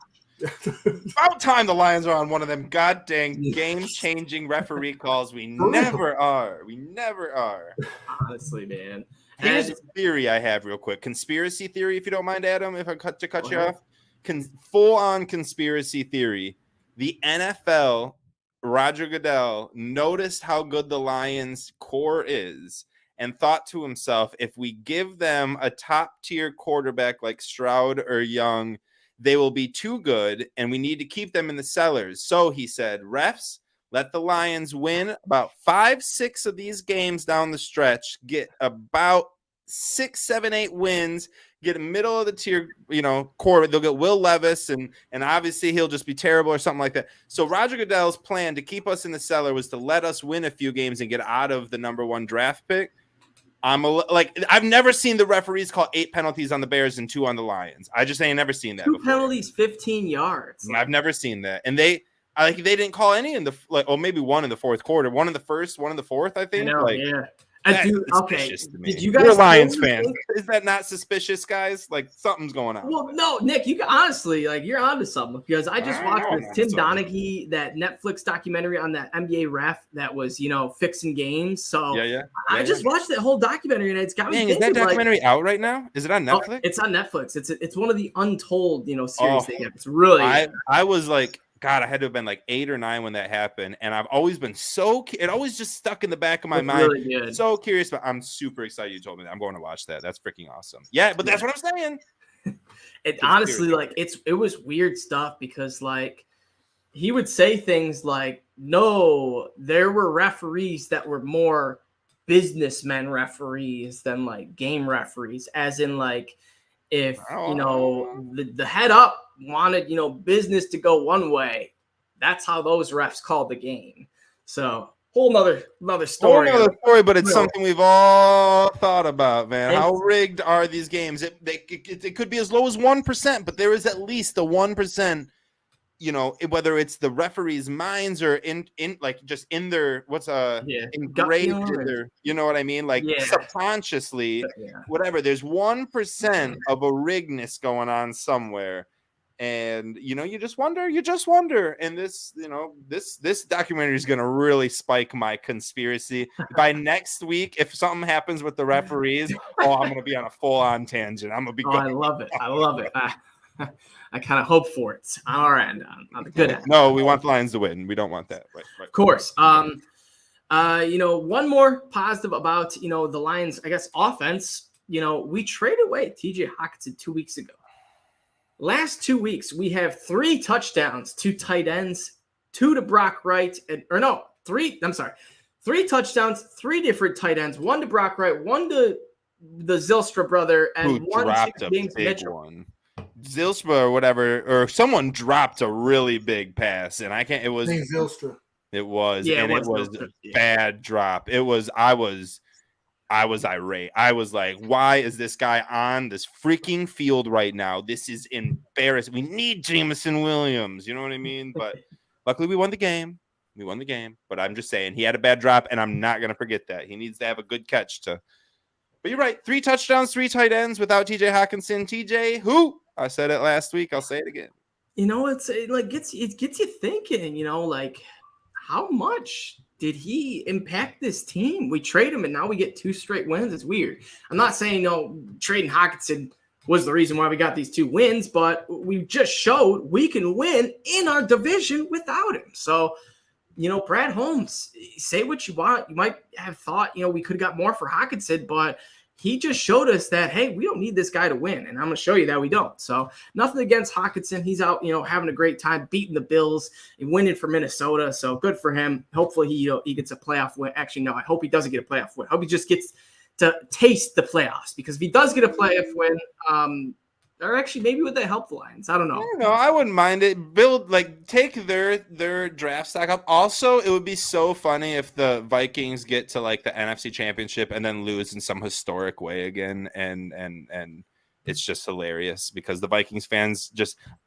Speaker 2: About time the Lions are on one of them goddamn game-changing referee calls. We never are.
Speaker 1: Honestly, man.
Speaker 2: Here's a theory I have real quick. Conspiracy theory, if you don't mind, Adam, if I cut you off. Full-on conspiracy theory. The NFL, Roger Goodell, noticed how good the Lions core is and thought to himself, if we give them a top-tier quarterback like Stroud or Young, they will be too good, and we need to keep them in the cellars. So he said, refs, let the Lions win about 5-6 of these games down the stretch, get about 6, 7, 8 wins, get a middle of the tier, core. They'll get Will Levis, and obviously he'll just be terrible or something like that. So Roger Goodell's plan to keep us in the cellar was to let us win a few games and get out of the number 1 draft pick. I've never seen the referees call 8 penalties on the Bears and 2 on the Lions. I just ain't never seen that.
Speaker 1: 2 penalties, 15 yards.
Speaker 2: I've never seen that, and they didn't call any in the maybe 1 in the fourth quarter, 1 in the first, 1 in the fourth. I think.
Speaker 1: Yeah. Okay. Did you guys?
Speaker 2: You're Lions fans. Is that not suspicious, guys? Like something's going on.
Speaker 1: Well, no, Nick. You honestly, you're onto something because I just watched with Tim Donaghy that Netflix documentary on that NBA ref that was fixing games. So I just watched that whole documentary and it's got me thinking.
Speaker 2: Is that documentary out right now? Is it on Netflix?
Speaker 1: It's on Netflix. It's one of the untold series they have. It's really.
Speaker 2: I was like. God, I had to have been like 8 or 9 when that happened. And I've always been it always just stuck in the back of my mind.
Speaker 1: Really good.
Speaker 2: So curious, but I'm super excited you told me that. I'm going to watch that. That's freaking awesome. Yeah, but that's what I'm saying.
Speaker 1: It honestly, it was weird stuff because he would say things like, no, there were referees that were more businessmen referees than game referees, as in if the head up wanted business to go one way, that's how those refs called the game. So whole nother story.
Speaker 2: But it's something we've all thought about, man. How rigged are these games? It could be as low as 1%, but there is at least a 1%. Whether it's the referees' minds or in just in their engraved in their, you know what I mean? Subconsciously, whatever. There's 1% of a rigness going on somewhere. And you just wonder, and this documentary is going to really spike my conspiracy. By next week, if something happens with the referees, I'm going to be on a full-on tangent. I'm going to be
Speaker 1: I love it. I kind of hope for it on our end, on the good end.
Speaker 2: No, we want the Lions to win. We don't want that. Right.
Speaker 1: Of course. One more positive about the Lions, I guess, offense. We traded away TJ Hockenson 2 weeks ago. Last 2 weeks, we have 3 touchdowns, 2 tight ends, 2 to Brock Wright, 3 touchdowns, 3 different tight ends, 1 to Brock Wright, 1 to the Zylstra brother, and 1 to James Mitchell.
Speaker 2: Zylstra or whatever, or someone dropped a really big pass, and I can't. It was
Speaker 3: Zylstra.
Speaker 2: It was, and it was a bad drop. It was. I was irate. I was like, why is this guy on this freaking field right now? This is embarrassing. We need Jameson Williams. You know what I mean? But luckily, we won the game. But I'm just saying he had a bad drop, and I'm not gonna forget that. He needs to have a good catch to. But you're right. 3 touchdowns, 3 tight ends without TJ Hockenson. TJ, who? I said it last week. I'll say it again.
Speaker 1: It gets you thinking, how much did he impact this team? We trade him and now we get 2 straight wins. It's weird. I'm not saying, trading Hockenson was the reason why we got these 2 wins, but we just showed we can win in our division without him. So, Brad Holmes, say what you want. You might have thought, we could have got more for Hockenson, but he just showed us that, hey, we don't need this guy to win. And I'm going to show you that we don't. So nothing against Hockenson. He's out, having a great time, beating the Bills and winning for Minnesota. So good for him. Hopefully he gets a playoff win. Actually, no, I hope he doesn't get a playoff win. I hope he just gets to taste the playoffs, because if he does get a playoff win, or actually maybe with the help Lions, I don't know.
Speaker 2: I wouldn't mind it. Take their draft stack up. Also, it would be so funny if the Vikings get to the NFC Championship and then lose in some historic way again, and it's just hilarious because the Vikings fans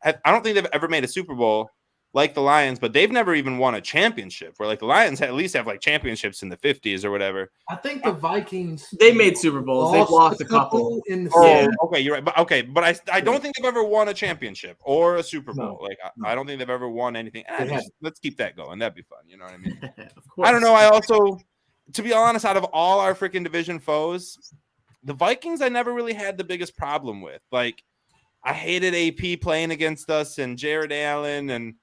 Speaker 2: I don't think they've ever made a Super Bowl like the Lions, but they've never even won a championship, where the Lions at least have championships in the 50s or whatever.
Speaker 3: I think the Vikings,
Speaker 1: they made Super Bowls. They've lost a couple.
Speaker 2: Okay, you're right. But I don't think they've ever won a championship or a Super Bowl. I don't think they've ever won anything. Let's keep that going. That'd be fun. You know what I mean?
Speaker 1: Of course.
Speaker 2: I don't know. I also, to be honest, out of all our freaking division foes, the Vikings I never really had the biggest problem with. I hated AP playing against us and Jared Allen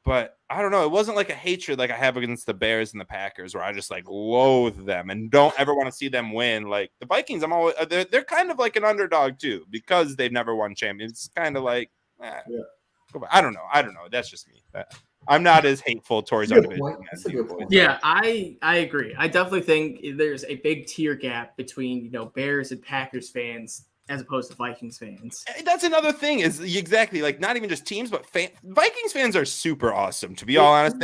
Speaker 2: but I don't know. It wasn't a hatred like I have against the Bears and the Packers, where I just loathe them and don't ever want to see them win. The Vikings, they're kind of like an underdog too, because they've never won champions. It's kind of I don't know. That's just me. I'm not as hateful towards our division as you boys.
Speaker 1: Yeah, I agree. I definitely think there's a big tier gap between Bears and Packers fans as opposed to Vikings fans.
Speaker 2: That's another thing is exactly like not even just teams, but Vikings fans are super awesome. To be all honest,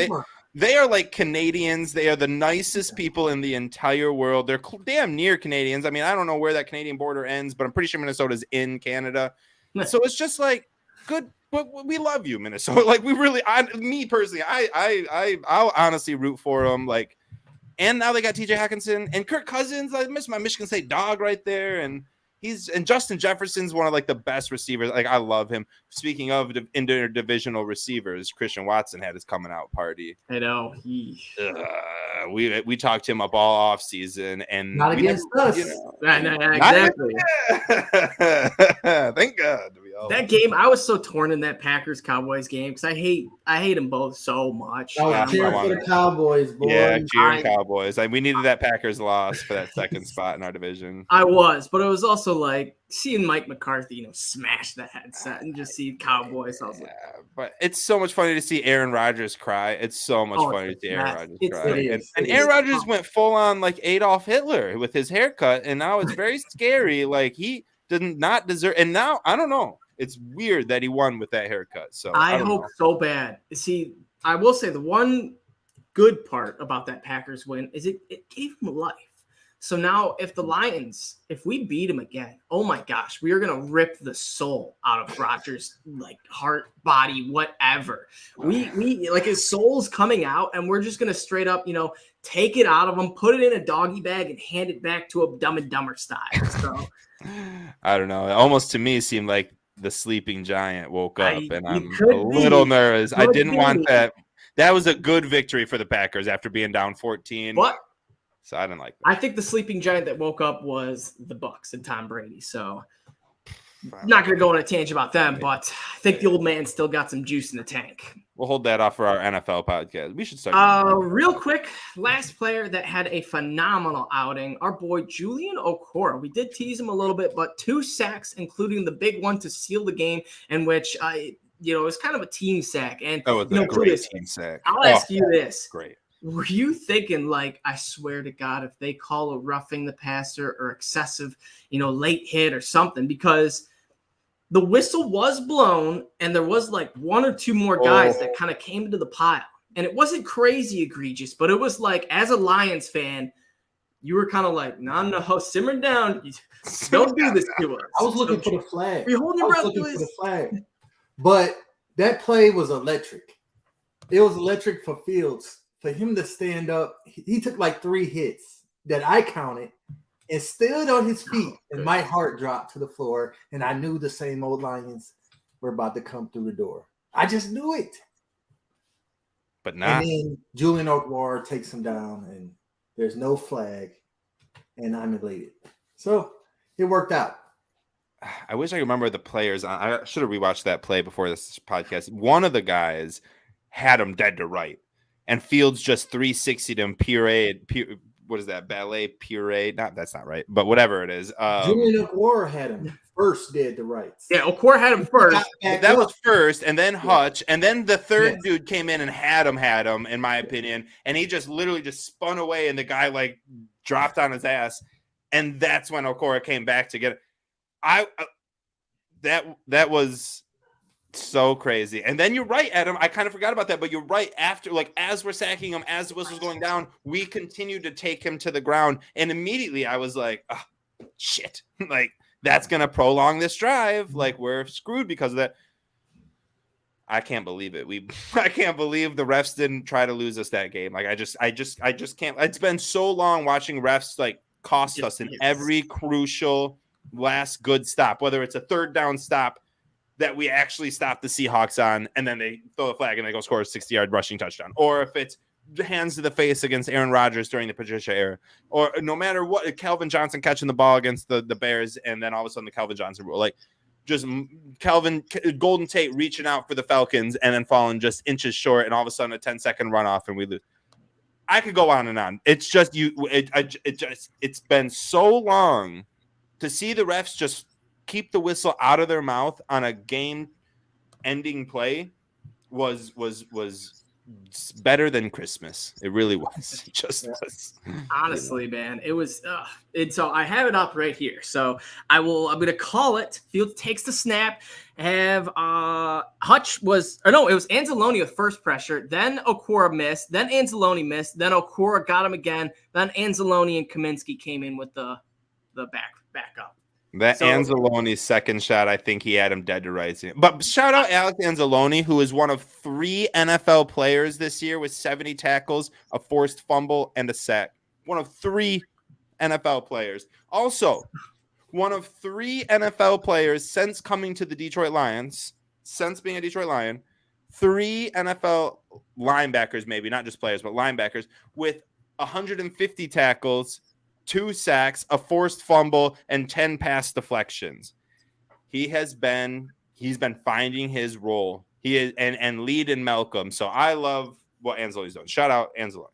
Speaker 2: they are like Canadians. They are the nicest people in the entire world. They're damn near Canadians. I mean, I don't know where that Canadian border ends, but I'm pretty sure Minnesota's in Canada. So it's just like good. But we love you, Minnesota. Like we really, me personally, I'll honestly root for them. Like, and now they got TJ Hawkinson and Kirk Cousins. I miss my Michigan State dog right there, and Justin Jefferson's one of like the best receivers. Like I love him. Speaking of interdivisional receivers, Christian Watson had his coming out party.
Speaker 1: I know.
Speaker 2: We talked him up all off season, and
Speaker 3: not against us.
Speaker 1: Exactly.
Speaker 2: Thank God.
Speaker 1: That game, I was so torn in that Packers Cowboys game because I hate them both so much.
Speaker 3: I was cheering for the Cowboys, boy.
Speaker 2: Yeah, cheering Cowboys. We needed that Packers loss for that second spot in our division.
Speaker 1: I was, but it was also like seeing Mike McCarthy, smash the headset and just see Cowboys. I was like,
Speaker 2: but it's so much funny to see Aaron Rodgers cry. It's so much funny to see Aaron Rodgers cry. And Aaron Rodgers went full on like Adolf Hitler with his haircut, and now it's very scary. Like he did not deserve. And now I don't know. It's weird that he won with that haircut. So
Speaker 1: I hope so bad. See, I will say the one good part about that Packers win is it gave him life. So now if we beat him again, oh my gosh, we are going to rip the soul out of Rodgers, like heart, body, whatever. We like his soul's coming out and we're just going to straight up, take it out of him, put it in a doggy bag and hand it back to a Dumb and Dumber style. So
Speaker 2: I don't know. It almost to me seemed like the sleeping giant woke up, and I'm a little nervous. I didn't want that. That was a good victory for the Packers after being down 14.
Speaker 1: What?
Speaker 2: So I didn't like that.
Speaker 1: I think the sleeping giant that woke up was the Bucs and Tom Brady. So not going to go on a tangent about them, but I think the old man still got some juice in the tank.
Speaker 2: We'll hold that off for our NFL podcast. We should start.
Speaker 1: Real quick, last player that had a phenomenal outing, our boy Julian Okora. We did tease him a little bit, but 2 sacks, including the big one to seal the game, in which it was kind of a team sack. And
Speaker 2: that was a great team sack.
Speaker 1: I'll ask you this:
Speaker 2: great.
Speaker 1: Were you thinking, like, I swear to God, if they call a roughing the passer or excessive, late hit or something, because the whistle was blown and there was like 1 or 2 more guys that kind of came into the pile. And it wasn't crazy egregious, but it was like, as a Lions fan, you were kind of like, no, simmer down. Don't do this to us.
Speaker 3: I was looking for the flag.
Speaker 1: You're holding your breath,
Speaker 3: looking for the flag. But that play was electric. It was electric for Fields. For him to stand up, he took like 3 hits that I counted and stood on his feet, and my heart dropped to the floor, and I knew the same old Lions were about to come through the door. I just knew it.
Speaker 2: But not.
Speaker 3: And then Julian Okwara takes him down, and there's no flag, and I'm elated. So it worked out.
Speaker 2: I wish I could remember the players. I should have rewatched that play before this podcast. One of the guys had him dead to right, and Fields just 360'd him, pureed. What is that? Ballet puree? That's not right, but whatever it is.
Speaker 3: Julian Okwara had him first, dead to rights.
Speaker 1: Yeah, Okwara had him first.
Speaker 2: That was first, and then Hutch, and then the third dude came in and had him, in my opinion, and he just literally just spun away, and the guy like dropped on his ass, and that's when Okwara came back to get it. That was so crazy. And then you're right, Adam. I kind of forgot about that, but you're right. After, like, as we're sacking him, as the whistle's going down, we continued to take him to the ground. And immediately I was like, oh, shit. Like, that's going to prolong this drive. Like, we're screwed because of that. I can't believe it. I can't believe the refs didn't try to lose us that game. Like, I just can't. It's been so long watching refs, like, cost us in every crucial last good stop, whether it's a third down stop that we actually stop the Seahawks on, and then they throw the flag and they go score a 60-yard rushing touchdown. Or if it's hands to the face against Aaron Rodgers during the Patricia era. Or no matter what, Calvin Johnson catching the ball against the Bears, and then all of a sudden the Calvin Johnson rule. Like, just Golden Tate reaching out for the Falcons and then falling just inches short, and all of a sudden a 10-second runoff and we lose. I could go on and on. It's just it's been so long to see the refs just keep the whistle out of their mouth on a game-ending play was better than Christmas. It really was. It just was.
Speaker 1: Honestly, man, it was. And so I have it up right here. So I'm going to call it. Fields takes the snap. Have Hutch was, or no, it was Anzalone with first pressure. Then Okura missed. Then Anzalone missed. Then Okura got him again. Then Anzalone and Kaminsky came in with the backup.
Speaker 2: That Anzalone's second shot, I think he had him dead to rights. But shout out Alex Anzalone, who is one of 3 NFL players this year with 70 tackles, a forced fumble, and a sack. One of 3 NFL players. Also, one of 3 NFL players since coming to the Detroit Lions, since being a Detroit Lion, 3 NFL linebackers, maybe not just players, but linebackers with 150 tackles, 2 sacks, a forced fumble, and 10 pass deflections. He's been finding his role. He is and lead in Malcolm. So I love what Anzalone's doing. Shout out Anzalone.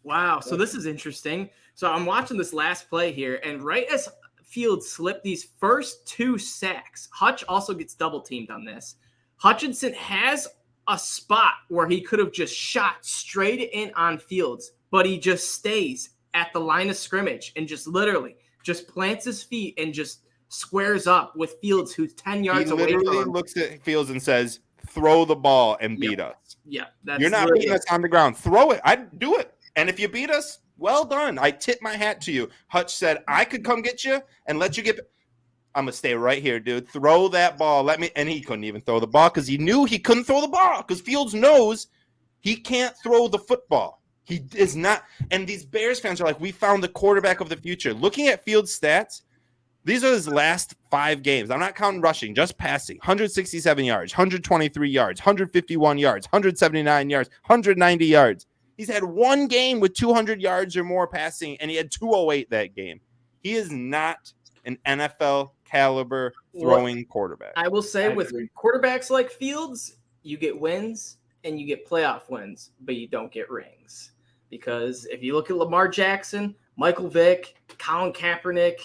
Speaker 1: Wow. So this is interesting. So I'm watching this last play here, and right as Fields slipped these first 2 sacks, Hutch also gets double teamed on this. Hutchinson has a spot where he could have just shot straight in on Fields, but he just stays at the line of scrimmage and just literally just plants his feet and just squares up with Fields, who's 10 yards away from him.
Speaker 2: He literally looks at Fields and says, throw the ball and beat us.
Speaker 1: Yeah.
Speaker 2: You're not beating us on the ground. Throw it. I'd do it. And if you beat us, well done. I tip my hat to you. Hutch said, I could come get you and let you get – I'm going to stay right here, dude. Throw that ball. And he couldn't even throw the ball because he knew he couldn't throw the ball because Fields knows he can't throw the football. He is not, and these Bears fans are like, we found the quarterback of the future. Looking at Fields' stats, these are his last 5 games. I'm not counting rushing, just passing. 167 yards, 123 yards, 151 yards, 179 yards, 190 yards. He's had 1 game with 200 yards or more passing, and he had 208 that game. He is not an NFL caliber throwing quarterback.
Speaker 1: I will say with quarterbacks like Fields, you get wins and you get playoff wins, but you don't get rings. Because if you look at Lamar Jackson, Michael Vick, Colin Kaepernick,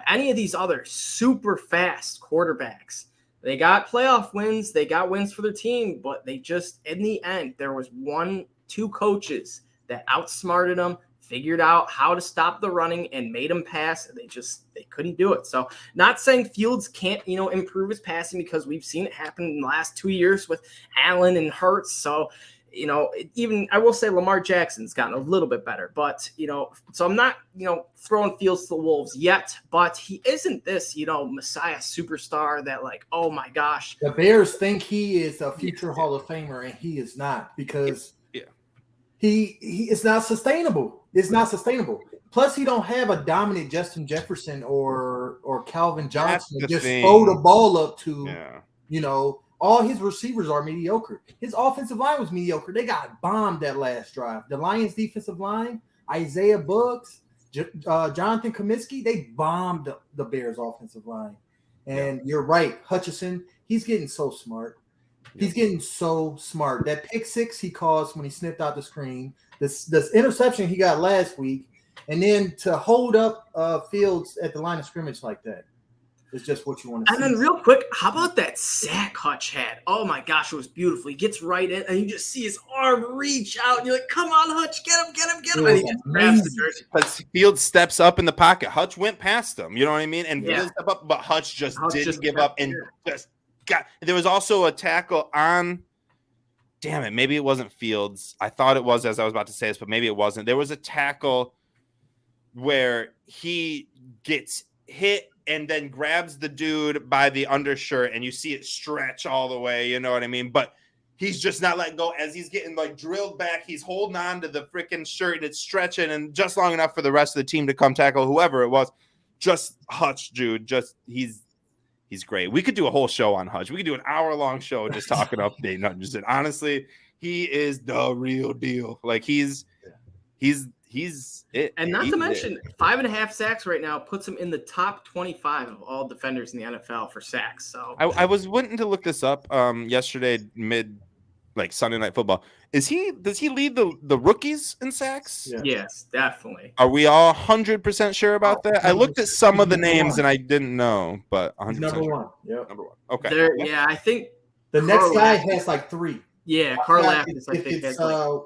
Speaker 1: any of these other super fast quarterbacks, they got playoff wins, they got wins for their team, but they just, in the end, there was 1-2 coaches that outsmarted them, figured out how to stop the running and made them pass. And they couldn't do it. So not saying Fields can't, improve his passing, because we've seen it happen in the last 2 years with Allen and Hurts. So, even I will say Lamar Jackson's gotten a little bit better, but, so I'm not, throwing Fields to the Wolves yet, but he isn't this, Messiah superstar that like, oh my gosh.
Speaker 3: The Bears think he is a future Hall of Famer, and he is not, because he is not sustainable. It's not sustainable. Plus, he don't have a dominant Justin Jefferson or Calvin Johnson to just throw the ball up to, all his receivers are mediocre. His offensive line was mediocre. They got bombed that last drive. The Lions' defensive line, Isaiah Buggs, Jonathan Kaminsky, they bombed the Bears' offensive line. And you're right, Hutchinson, he's getting so smart. He's getting so smart. That pick 6 he caused when he snipped out the screen, this interception he got last week, and then to hold up Fields at the line of scrimmage like that. It's just what you want to see.
Speaker 1: And then real quick, how about that sack Hutch had? Oh my gosh, it was beautiful. He gets right in, and you just see his arm reach out, and you're like, come on, Hutch, get him. And he just grabs the jersey.
Speaker 2: But Fields steps up in the pocket. Hutch went past him, you know what I mean? And Fields stepped up, but Hutch didn't give up and just got. There was also a tackle on, damn it, maybe it wasn't Fields. I thought it was as I was about to say this, but maybe it wasn't. There was a tackle where he gets hit and then grabs the dude by the undershirt, and you see it stretch all the way, you know what I mean? But he's just not letting go. As he's getting like drilled back, he's holding on to the freaking shirt, and it's stretching, and just long enough for the rest of the team to come tackle whoever it was. Just Hutch, dude. He's great. We could do a whole show on Hutch. We could do an hour-long show just talking update. And honestly, he is the real deal. Like he's it.
Speaker 1: And not to mention, 5.5 sacks right now puts him in the top 25 of all defenders in the NFL for sacks. So
Speaker 2: I was wanting to look this up yesterday, Sunday Night Football. Does he lead the rookies in sacks?
Speaker 3: Yeah.
Speaker 1: Yes, definitely.
Speaker 2: Are we all 100% sure about that? I looked at some of the names and I didn't know, but 100%
Speaker 3: number
Speaker 2: sure.
Speaker 3: one. Yep.
Speaker 2: Number one. Okay.
Speaker 1: I think
Speaker 3: the next guy has like 3.
Speaker 1: Yeah,
Speaker 3: I
Speaker 1: Carl
Speaker 3: forgot
Speaker 1: Lapkus, I
Speaker 3: if
Speaker 1: think,
Speaker 3: it's
Speaker 1: has like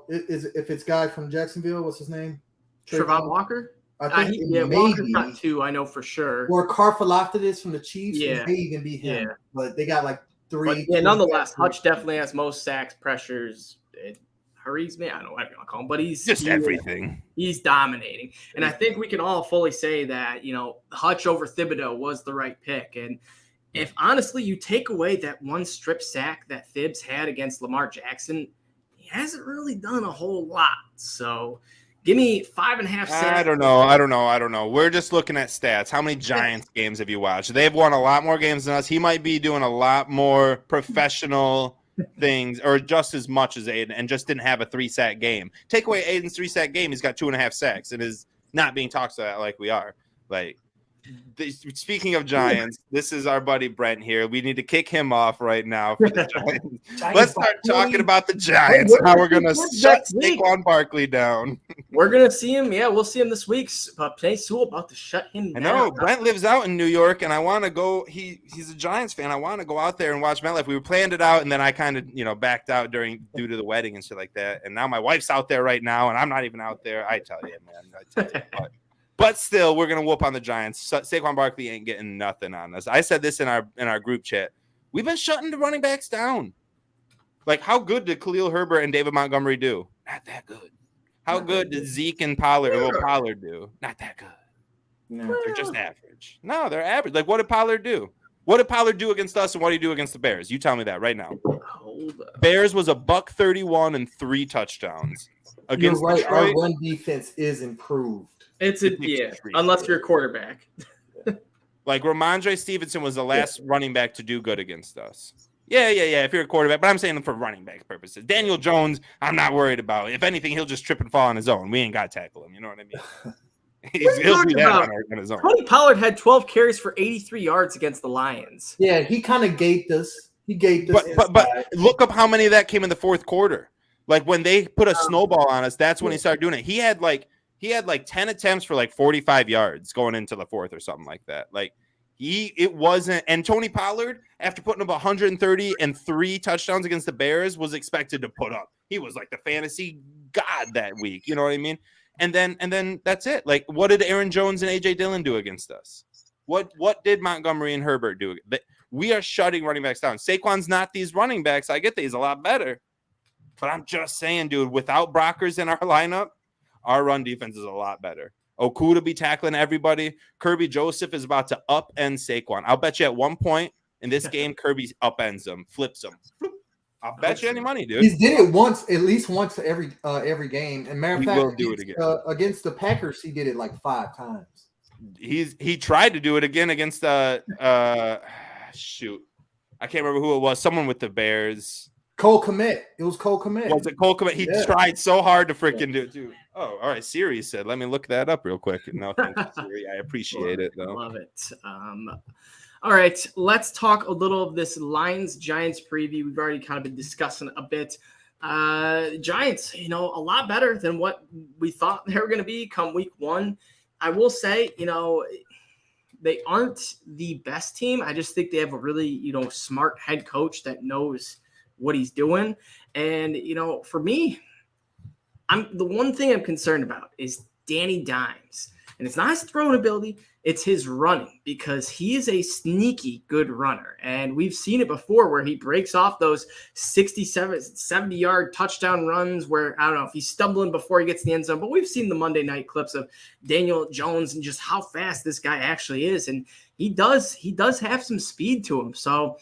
Speaker 3: if it's guy from Jacksonville, what's his name?
Speaker 1: Trevon Walker.
Speaker 3: I think it may
Speaker 1: Walker's
Speaker 3: be.
Speaker 1: got 2, I know for sure.
Speaker 3: Or Karfaloftis from the Chiefs.
Speaker 1: Yeah,
Speaker 3: It may even be him.
Speaker 1: yeah.
Speaker 3: But they got like
Speaker 1: But
Speaker 3: 3.
Speaker 1: yeah, nonetheless, Hutch definitely has most sacks, pressures. It hurries me. I don't know what you want to call him, but
Speaker 2: Just everything.
Speaker 1: He's dominating. And I think we can all fully say that, Hutch over Thibodeau was the right pick. And if honestly you take away that one strip sack that Thibs had against Lamar Jackson, he hasn't really done a whole lot. So give me 5.5 sacks.
Speaker 2: I don't know. We're just looking at stats. How many Giants games have you watched? They've won a lot more games than us. He might be doing a lot more professional things, or just as much as Aiden, and just didn't have a 3-sack game. Take away Aiden's 3-sack game, he's got 2.5 sacks and is not being talked about like we are. Like, speaking of Giants, this is our buddy Brent here. We need to kick him off right now for the Giants. Let's start talking about the Giants. How we're going to shut Saquon Barkley down.
Speaker 1: We're going to see him. Yeah, we'll see him this week. But Penny Sewell about to shut him down.
Speaker 2: I know. Brent lives out in New York, and I want to go. He's a Giants fan. I want to go out there and watch MetLife. We were planned it out, and then I kind of, backed out due to the wedding and shit like that. And now my wife's out there right now, and I'm not even out there. I tell you, man. But still, we're gonna whoop on the Giants. Saquon Barkley ain't getting nothing on us. I said this in our group chat. We've been shutting the running backs down. Like, how good did Khalil Herbert and David Montgomery do? Not that good. How good did Zeke and Pollard do? Not that good. No, they're just average. No, they're average. Like, what did Pollard do? What did Pollard do against us, and what did he do against the Bears? You tell me that right now. Bears was a $131 and 3 touchdowns. Against
Speaker 3: You're right.
Speaker 2: Detroit,
Speaker 3: our run defense is improved.
Speaker 1: Unless you're a quarterback.
Speaker 2: Like, Ramondre Stevenson was the last running back to do good against us. Yeah. If you're a quarterback, but I'm saying for running back purposes. Daniel Jones, I'm not worried about. If anything, he'll just trip and fall on his own. We ain't got to tackle him. You know what I mean? He'll do that on his own.
Speaker 1: Tony Pollard had 12 carries for 83 yards against the Lions.
Speaker 3: Yeah, he kind of gaped us.
Speaker 2: But look up how many of that came in the fourth quarter. Like, when they put a snowball on us, that's when he started doing it. He had like 10 attempts for like 45 yards going into the fourth or something like that. Like, it wasn't. And Tony Pollard, after putting up 130 and 3 touchdowns against the Bears, was expected to put up. He was like the fantasy god that week. You know what I mean? And then that's it. Like, what did Aaron Jones and AJ Dillon do against us? What did Montgomery and Herbert do? We are shutting running backs down. Saquon's not these running backs. I get that he's a lot better. But I'm just saying, dude, without Brockers in our lineup, our run defense is a lot better. Okuda be tackling everybody. Kirby Joseph is about to upend Saquon. I'll bet you at one point in this game, Kirby upends him, flips him. I'll bet you any money, dude.
Speaker 3: He did it once, at least once every game. And matter of fact,
Speaker 2: will do it again.
Speaker 3: Against the Packers, he did it like 5 times.
Speaker 2: He tried to do it again against shoot. I can't remember who it was. Someone with the Bears.
Speaker 3: Cole Kmet. It was Cole Kmet.
Speaker 2: Was it Cole Kmet? He tried so hard to freaking do it, too. Oh, all right. Siri said, let me look that up real quick. No, thank you, Siri. I appreciate it, though.
Speaker 1: Love it. All right. Let's talk a little of this Lions-Giants preview. We've already kind of been discussing a bit. Giants, a lot better than what we thought they were going to be come week 1. I will say, they aren't the best team. I just think they have a really, smart head coach that knows what he's doing. And, for me, the one thing I'm concerned about is Danny Dimes. And it's not his throwing ability, it's his running, because he is a sneaky good runner. And we've seen it before where he breaks off those 70-yard touchdown runs where, I don't know if he's stumbling before he gets to the end zone, but we've seen the Monday night clips of Daniel Jones and just how fast this guy actually is. And he does have some speed to him. So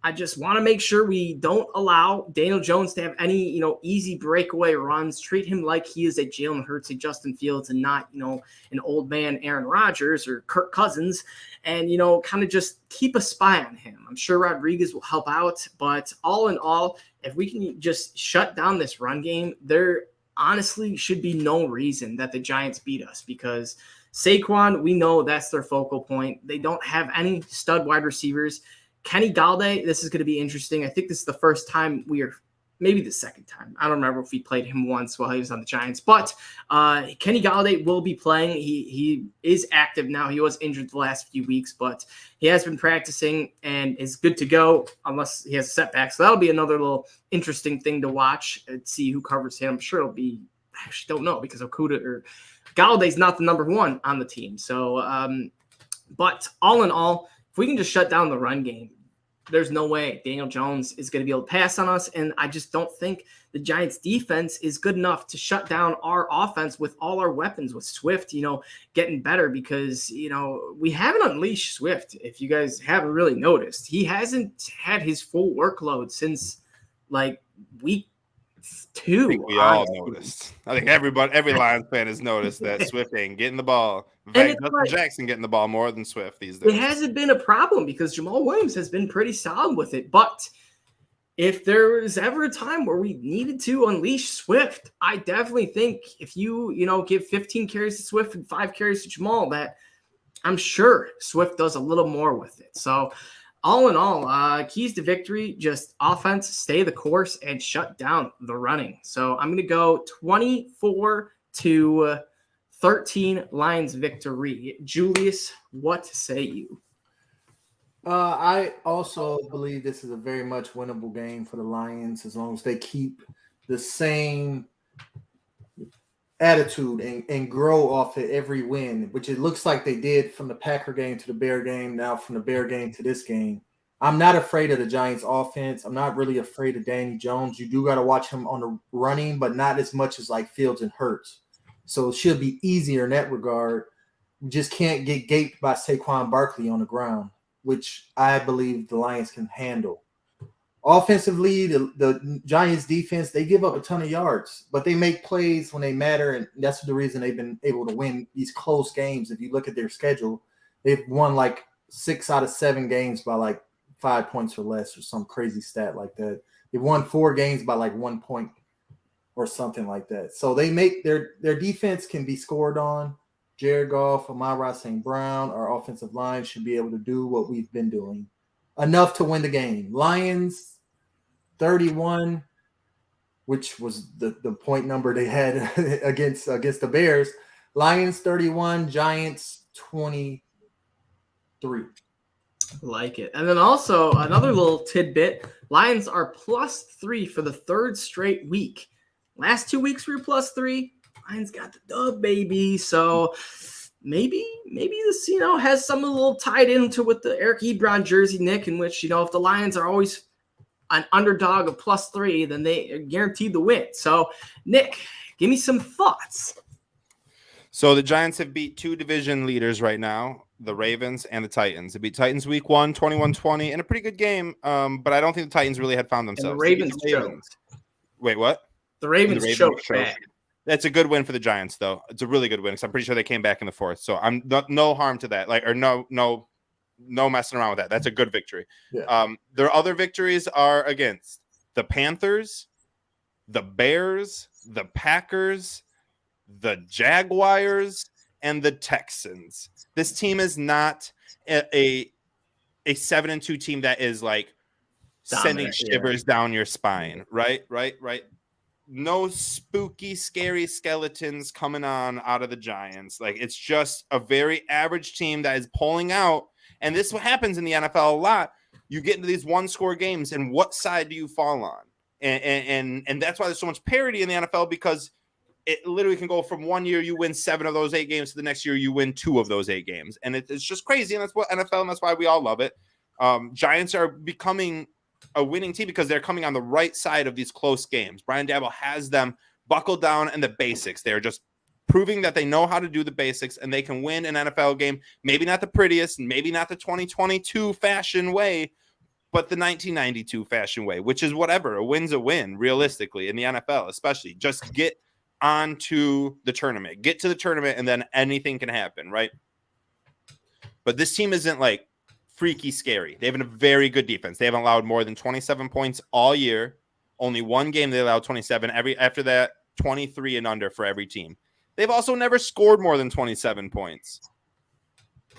Speaker 1: I just want to make sure we don't allow Daniel Jones to have any, easy breakaway runs. Treat him like he is a Jalen Hurts, a Justin Fields, and not, an old man Aaron Rodgers or Kirk Cousins, and, kind of just keep a spy on him. I'm sure Rodriguez will help out, but all in all, if we can just shut down this run game, there honestly should be no reason that the Giants beat us, because Saquon, we know that's their focal point. They don't have any stud wide receivers. Kenny Galladay, this is going to be interesting. I think this is the first time we are maybe the second time. I don't remember if we played him once while he was on the Giants. But Kenny Golladay will be playing. He is active now. He was injured the last few weeks, but he has been practicing and is good to go unless he has a setback. So that'll be another little interesting thing to watch and see who covers him. I'm sure it'll be – I actually don't know because Okudah or Galladay's not the number one on the team. So, but all in all, if we can just shut down the run game, there's no way Daniel Jones is going to be able to pass on us. And I just don't think the Giants defense is good enough to shut down our offense with all our weapons, with Swift, getting better because, we haven't unleashed Swift. If you guys haven't really noticed, he hasn't had his full workload since like week 2.
Speaker 2: I think we all noticed. I think every Lions fan has noticed that Swift ain't getting the ball. In fact, Justin Jackson getting the ball more than Swift these days.
Speaker 1: It hasn't been a problem because Jamal Williams has been pretty solid with it. But if there was ever a time where we needed to unleash Swift, I definitely think if you give 15 carries to Swift and 5 carries to Jamal, that I'm sure Swift does a little more with it. So all in all, keys to victory, just offense, stay the course, and shut down the running. So I'm going to go 24-13 Lions victory. Julius, what say you?
Speaker 3: I also believe this is a very much winnable game for the Lions as long as they keep the same attitude and grow off it every win, which it looks like they did from the Packer game to the Bear game, now from the Bear game to this game. I'm not afraid of the Giants offense. I'm not really afraid of Danny Jones. You do got to watch him on the running, but not as much as like Fields and Hurts. So it should be easier in that regard. We just can't get gaped by Saquon Barkley on the ground, which I believe the Lions can handle. Offensively, the Giants defense, they give up a ton of yards, but they make plays when they matter, and that's the reason they've been able to win these close games. If you look at their schedule, they've won like 6 out of 7 games by like 5 points or less or some crazy stat like that. They've won 4 games by like 1 point or something like that. So they make their defense can be scored on. Jared Goff, Amon-Ra St. Brown, our offensive line should be able to do what we've been doing. Enough to win the game. Lions 31, which was the point number they had against the Bears. Lions 31, Giants 23.
Speaker 1: Like it. And then also another little tidbit, Lions are +3 for the 3rd straight week. Last 2 weeks we were +3. Lions got the dub, baby. So maybe this, has some a little tied into with the Eric Ebron jersey, Nick, in which, if the Lions are always an underdog of +3, then they are guaranteed the win. So, Nick, give me some thoughts.
Speaker 2: So the Giants have beat 2 division leaders right now, the Ravens and the Titans. They beat Titans week 1, 21-20, in a pretty good game. But I don't think the Titans really had found themselves.
Speaker 1: And the Ravens choked.
Speaker 2: Wait, what?
Speaker 1: The Ravens choked bad.
Speaker 2: That's a good win for the Giants, though. It's a really good win because I'm pretty sure they came back in the 4th. So I'm no harm to that. No messing around with that. That's a good victory. Yeah. Their other victories are against the Panthers, the Bears, the Packers, the Jaguars, and the Texans. This team is not a 7-2 team that is like sending shivers down your spine. Right. No spooky, scary skeletons coming on out of the Giants. Like, it's just a very average team that is pulling out. And this is what happens in the NFL a lot. You get into these 1-score games, and what side do you fall on? And that's why there's so much parity in the NFL, because it literally can go from one year you win 7 of those 8 games to the next year you win 2 of those 8 games. And it's just crazy. And that's what NFL, and that's why we all love it. Giants are becoming a winning team because they're coming on the right side of these close games. Brian Daboll has them buckled down in the basics. They're just proving that they know how to do the basics and they can win an NFL game. Maybe not the prettiest, maybe not the 2022 fashion way, but the 1992 fashion way, which is whatever. A win's a win, realistically, in the NFL, especially. Just get on to the tournament. Get to the tournament, and then anything can happen, right? But this team isn't like freaky scary. They have a very good defense. They haven't allowed more than 27 points all year. Only one game they allowed 27. After that, 23 and under for every team. They've also never scored more than 27 points.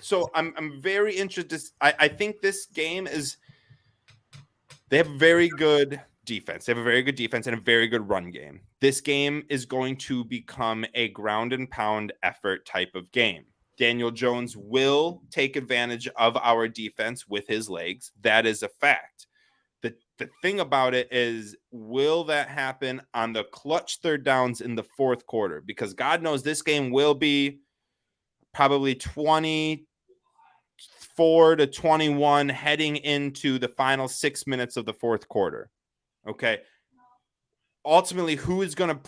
Speaker 2: So I'm very interested. I think this game is – they have very good defense. They have a very good defense and a very good run game. This game is going to become a ground and pound effort type of game. Daniel Jones will take advantage of our defense with his legs. That is a fact. The thing about it is, will that happen on the clutch third downs in the fourth quarter? Because God knows this game will be probably 24-21 heading into the final 6 minutes of the fourth quarter. Okay. Ultimately, who is going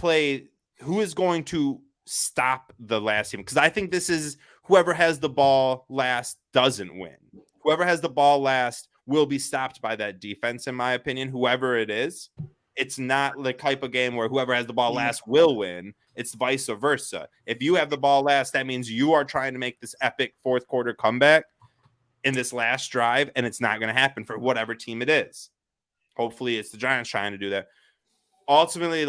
Speaker 2: to stop the last team? Because I think this is whoever has the ball last doesn't win. Whoever has the ball last will be stopped by that defense, in my opinion, whoever it is. It's not the type of game where whoever has the ball last will win. It's vice versa. If you have the ball last, that means you are trying to make this epic fourth quarter comeback in this last drive, and it's not going to happen for whatever team it is. Hopefully it's the Giants trying to do that. Ultimately,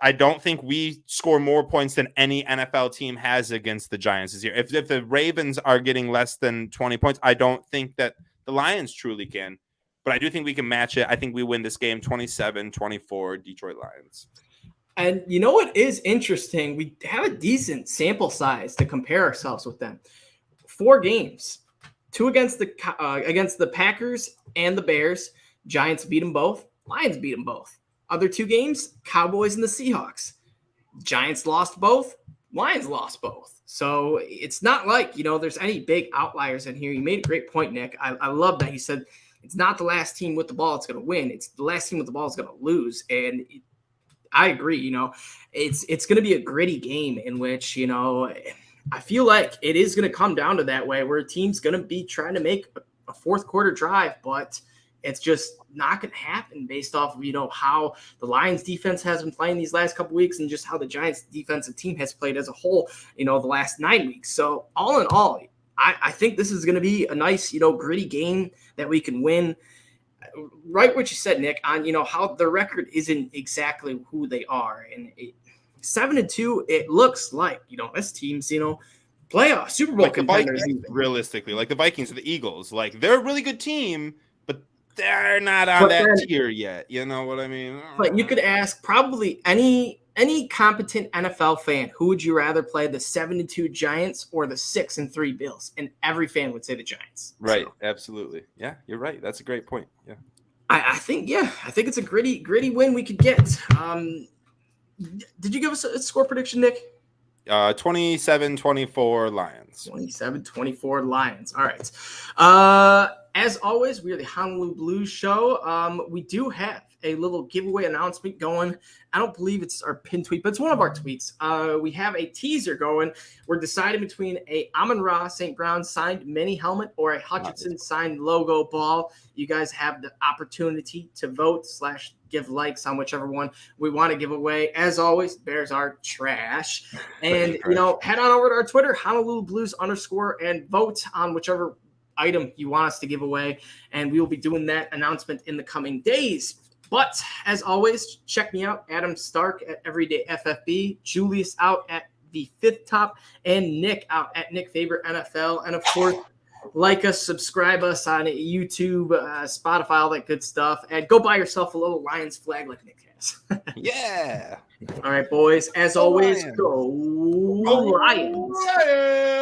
Speaker 2: I don't think we score more points than any NFL team has against the Giants this year. If the Ravens are getting less than 20 points, I don't think that the Lions truly can. But I do think we can match it. I think we win this game 27-24, Detroit Lions.
Speaker 1: And you know what is interesting? We have a decent sample size to compare ourselves with them. 4 games, 2 against the Packers and the Bears. Giants beat them both. Lions beat them both. Other 2 games, Cowboys and the Seahawks. Giants lost both. Lions lost both. So it's not like, there's any big outliers in here. You made a great point, Nick. I love that. You said it's not the last team with the ball that's going to win. It's the last team with the ball is going to lose. And I agree. It's going to be a gritty game in which, I feel like it is going to come down to that way where a team's going to be trying to make a fourth quarter drive, but it's just not going to happen based off of, how the Lions defense has been playing these last couple weeks and just how the Giants defensive team has played as a whole, the last 9 weeks. So all in all, I think this is going to be a nice, gritty game that we can win. Right what you said, Nick, on, how the record isn't exactly who they are. And 7-2, it looks like, this team's, playoff Super Bowl contenders.
Speaker 2: Realistically, like the Vikings or the Eagles, like they're a really good team, but they're not on that tier yet. You know what I mean?
Speaker 1: But you could ask probably any competent NFL fan, who would you rather play, the 7-2 Giants or the 6-3 Bills? And every fan would say the Giants.
Speaker 2: Right.
Speaker 1: So,
Speaker 2: absolutely. Yeah, you're right. That's a great point. Yeah.
Speaker 1: I think it's a gritty win we could get. Did you give us a score prediction, Nick?
Speaker 2: 27-24 Lions.
Speaker 1: 27-24 Lions. All right. As always, we are the Honolulu Blues Show. We do have a little giveaway announcement going. I don't believe it's our pinned tweet, but it's one of our tweets. We have a teaser going. We're deciding between a Amon-Ra St. Brown signed mini helmet or a Hutchinson signed logo ball. You guys have the opportunity to vote / give likes on whichever one we want to give away. As always, Bears are trash. And, head on over to our Twitter, Honolulu Blues _ and vote on whichever item you want us to give away. And we will be doing that announcement in the coming days. But as always, check me out, Adam Stark at Everyday FFB, Julius out at the Fifth Top, and Nick out at Nick Faber NFL. And of course, like us, subscribe us on YouTube, Spotify, all that good stuff. And go buy yourself a little Lions flag like Nick has.
Speaker 2: Yeah.
Speaker 1: All right, boys. As always, go Lions.